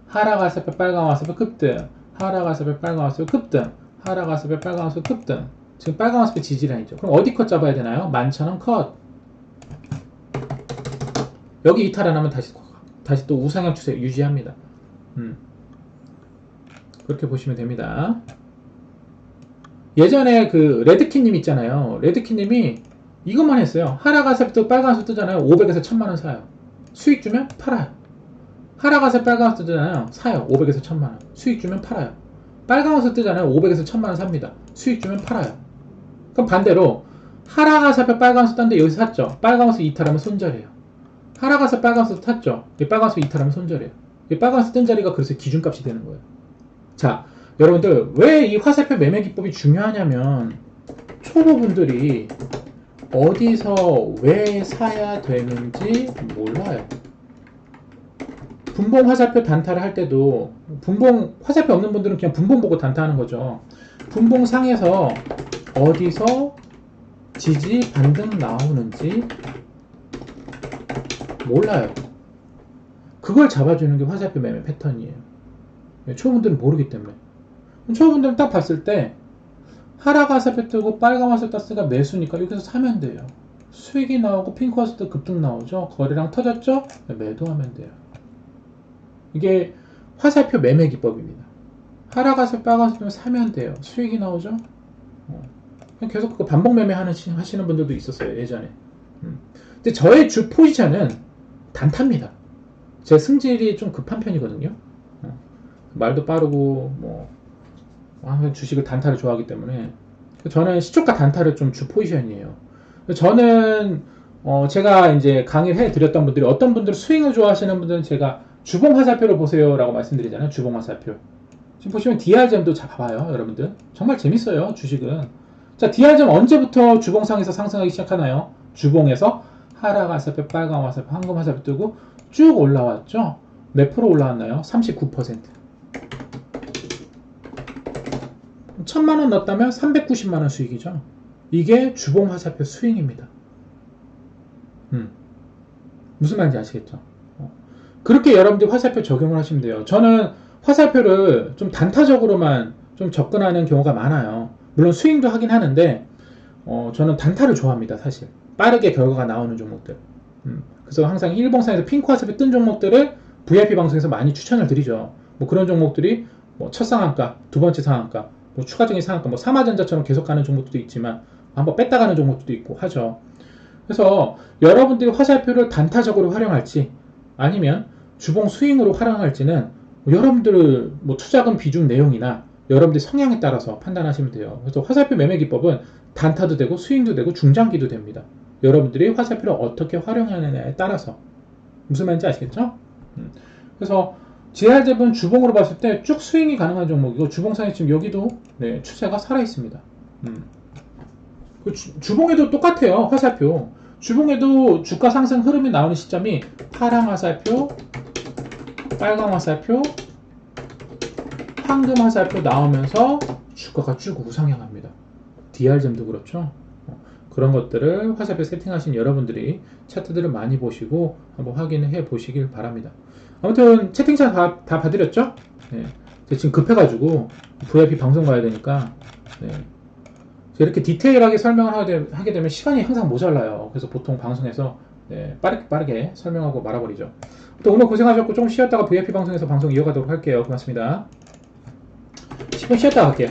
[SPEAKER 1] 하락 화살표, 빨간 화살표 급등, 하락 화살표, 빨간 화살표 급등, 하락 화살표, 빨간 화살표 급등. 지금 빨간 화살표 지지라인이죠. 그럼 어디 컷 잡아야 되나요? 11,000원 컷. 여기 이탈 안 하면 다시 또 우상향 추세 유지합니다. 그렇게 보시면 됩니다. 예전에 그 레드키님 있잖아요. 레드키님이 이것만 했어요. 하락 화살표 빨간 화살표 뜨잖아요. 500에서 1000만원 사요. 수익 주면 팔아요. 하락 화살표 빨간 화살표 뜨잖아요. 사요. 500에서 1000만원. 수익 주면 팔아요. 빨간 화살표 뜨잖아요. 500에서 1000만원 삽니다. 수익 주면 팔아요. 그럼 반대로 하락 화살표 빨간 화살표 떴는데 여기서 샀죠. 빨간 화살표 이탈하면 손절이에요. 하락 화살표 빨간 화살표 탔죠. 빨간 화살표 이탈하면 손절이에요. 빨간 화살표 뜬 자리가 그래서 기준값이 되는 거예요. 자, 여러분들 왜 이 화살표 매매 기법이 중요하냐면 초보분들이 어디서 왜 사야 되는지 몰라요. 분봉 화살표 단타를 할 때도 분봉 화살표 없는 분들은 그냥 분봉 보고 단타하는 거죠. 분봉 상에서 어디서 지지 반등 나오는지 몰라요. 그걸 잡아주는 게 화살표 매매 패턴이에요. 초보분들은 모르기 때문에. 초보분들은 딱 봤을 때 하락 화살표 뜨고 빨간 화살표 떴으니까 매수니까 여기서 사면 돼요. 수익이 나오고 핑크 화살표 급등 나오죠. 거래량 터졌죠? 매도하면 돼요. 이게 화살표 매매 기법입니다. 하락 화살표 빨간 화살표 사면 돼요. 수익이 나오죠? 계속 그 반복 매매 하시는 분들도 있었어요. 예전에. 근데 저의 주 포지션은 단타입니다. 제 승질이 좀 급한 편이거든요. 말도 빠르고 주식을 단타를 좋아하기 때문에 저는 시초가 단타를 좀 주 포지션이에요. 저는 제가 이제 강의를 해드렸던 분들이 어떤 분들은 스윙을 좋아하시는 분들은 제가 주봉 화살표를 보세요 라고 말씀드리잖아요. 주봉 화살표. 지금 보시면 DR잼도 봐봐요. 여러분들 정말 재밌어요. 주식은. 자, DR잼 언제부터 주봉상에서 상승하기 시작하나요? 주봉에서 하락 화살표, 빨강 화살표, 황금 화살표 뜨고 쭉 올라왔죠? 몇 프로 올라왔나요? 39%. 1000만원 넣었다면 390만원 수익이죠. 이게 주봉 화살표 스윙입니다. 무슨 말인지 아시겠죠? 그렇게 여러분들이 화살표 적용을 하시면 돼요. 저는 화살표를 좀 단타적으로만 좀 접근하는 경우가 많아요. 물론 스윙도 하긴 하는데 저는 단타를 좋아합니다. 사실 빠르게 결과가 나오는 종목들. 그래서 항상 일봉상에서 핑크 화살표 뜬 종목들을 VIP 방송에서 많이 추천을 드리죠. 뭐 그런 종목들이 뭐 첫 상한가, 두 번째 상한가, 뭐 추가적인 상한가, 뭐 삼화전자처럼 계속 가는 종목들도 있지만 한번 뺐다 가는 종목들도 있고 하죠. 그래서 여러분들이 화살표를 단타적으로 활용할지 아니면 주봉 스윙으로 활용할지는 여러분들 뭐 투자금 비중 내용이나 여러분들 성향에 따라서 판단하시면 돼요. 그래서 화살표 매매 기법은 단타도 되고 스윙도 되고 중장기도 됩니다. 여러분들이 화살표를 어떻게 활용하느냐에 따라서. 무슨 말인지 아시겠죠? 그래서 GR잡은 주봉으로 봤을 때 쭉 스윙이 가능한 종목이고 주봉상에 지금 여기도 네, 추세가 살아있습니다. 주봉에도 똑같아요. 화살표. 주봉에도 주가 상승 흐름이 나오는 시점이 파랑 화살표, 빨강 화살표, 황금 화살표 나오면서 주가가 쭉 우상향합니다. DR점도 그렇죠. 그런 것들을 화살표 세팅하신 여러분들이 차트들을 많이 보시고 한번 확인해 보시길 바랍니다. 아무튼 채팅창 다 봐드렸죠? 네. 지금 급해가지고 VIP 방송 가야 되니까 네. 이렇게 디테일하게 설명을 하게 되면 시간이 항상 모자라요. 그래서 보통 방송에서 네, 빠르게 설명하고 말아버리죠. 또 오늘 고생하셨고 좀 쉬었다가 VIP 방송에서 방송 이어가도록 할게요. 고맙습니다. 10분 쉬었다 갈게요.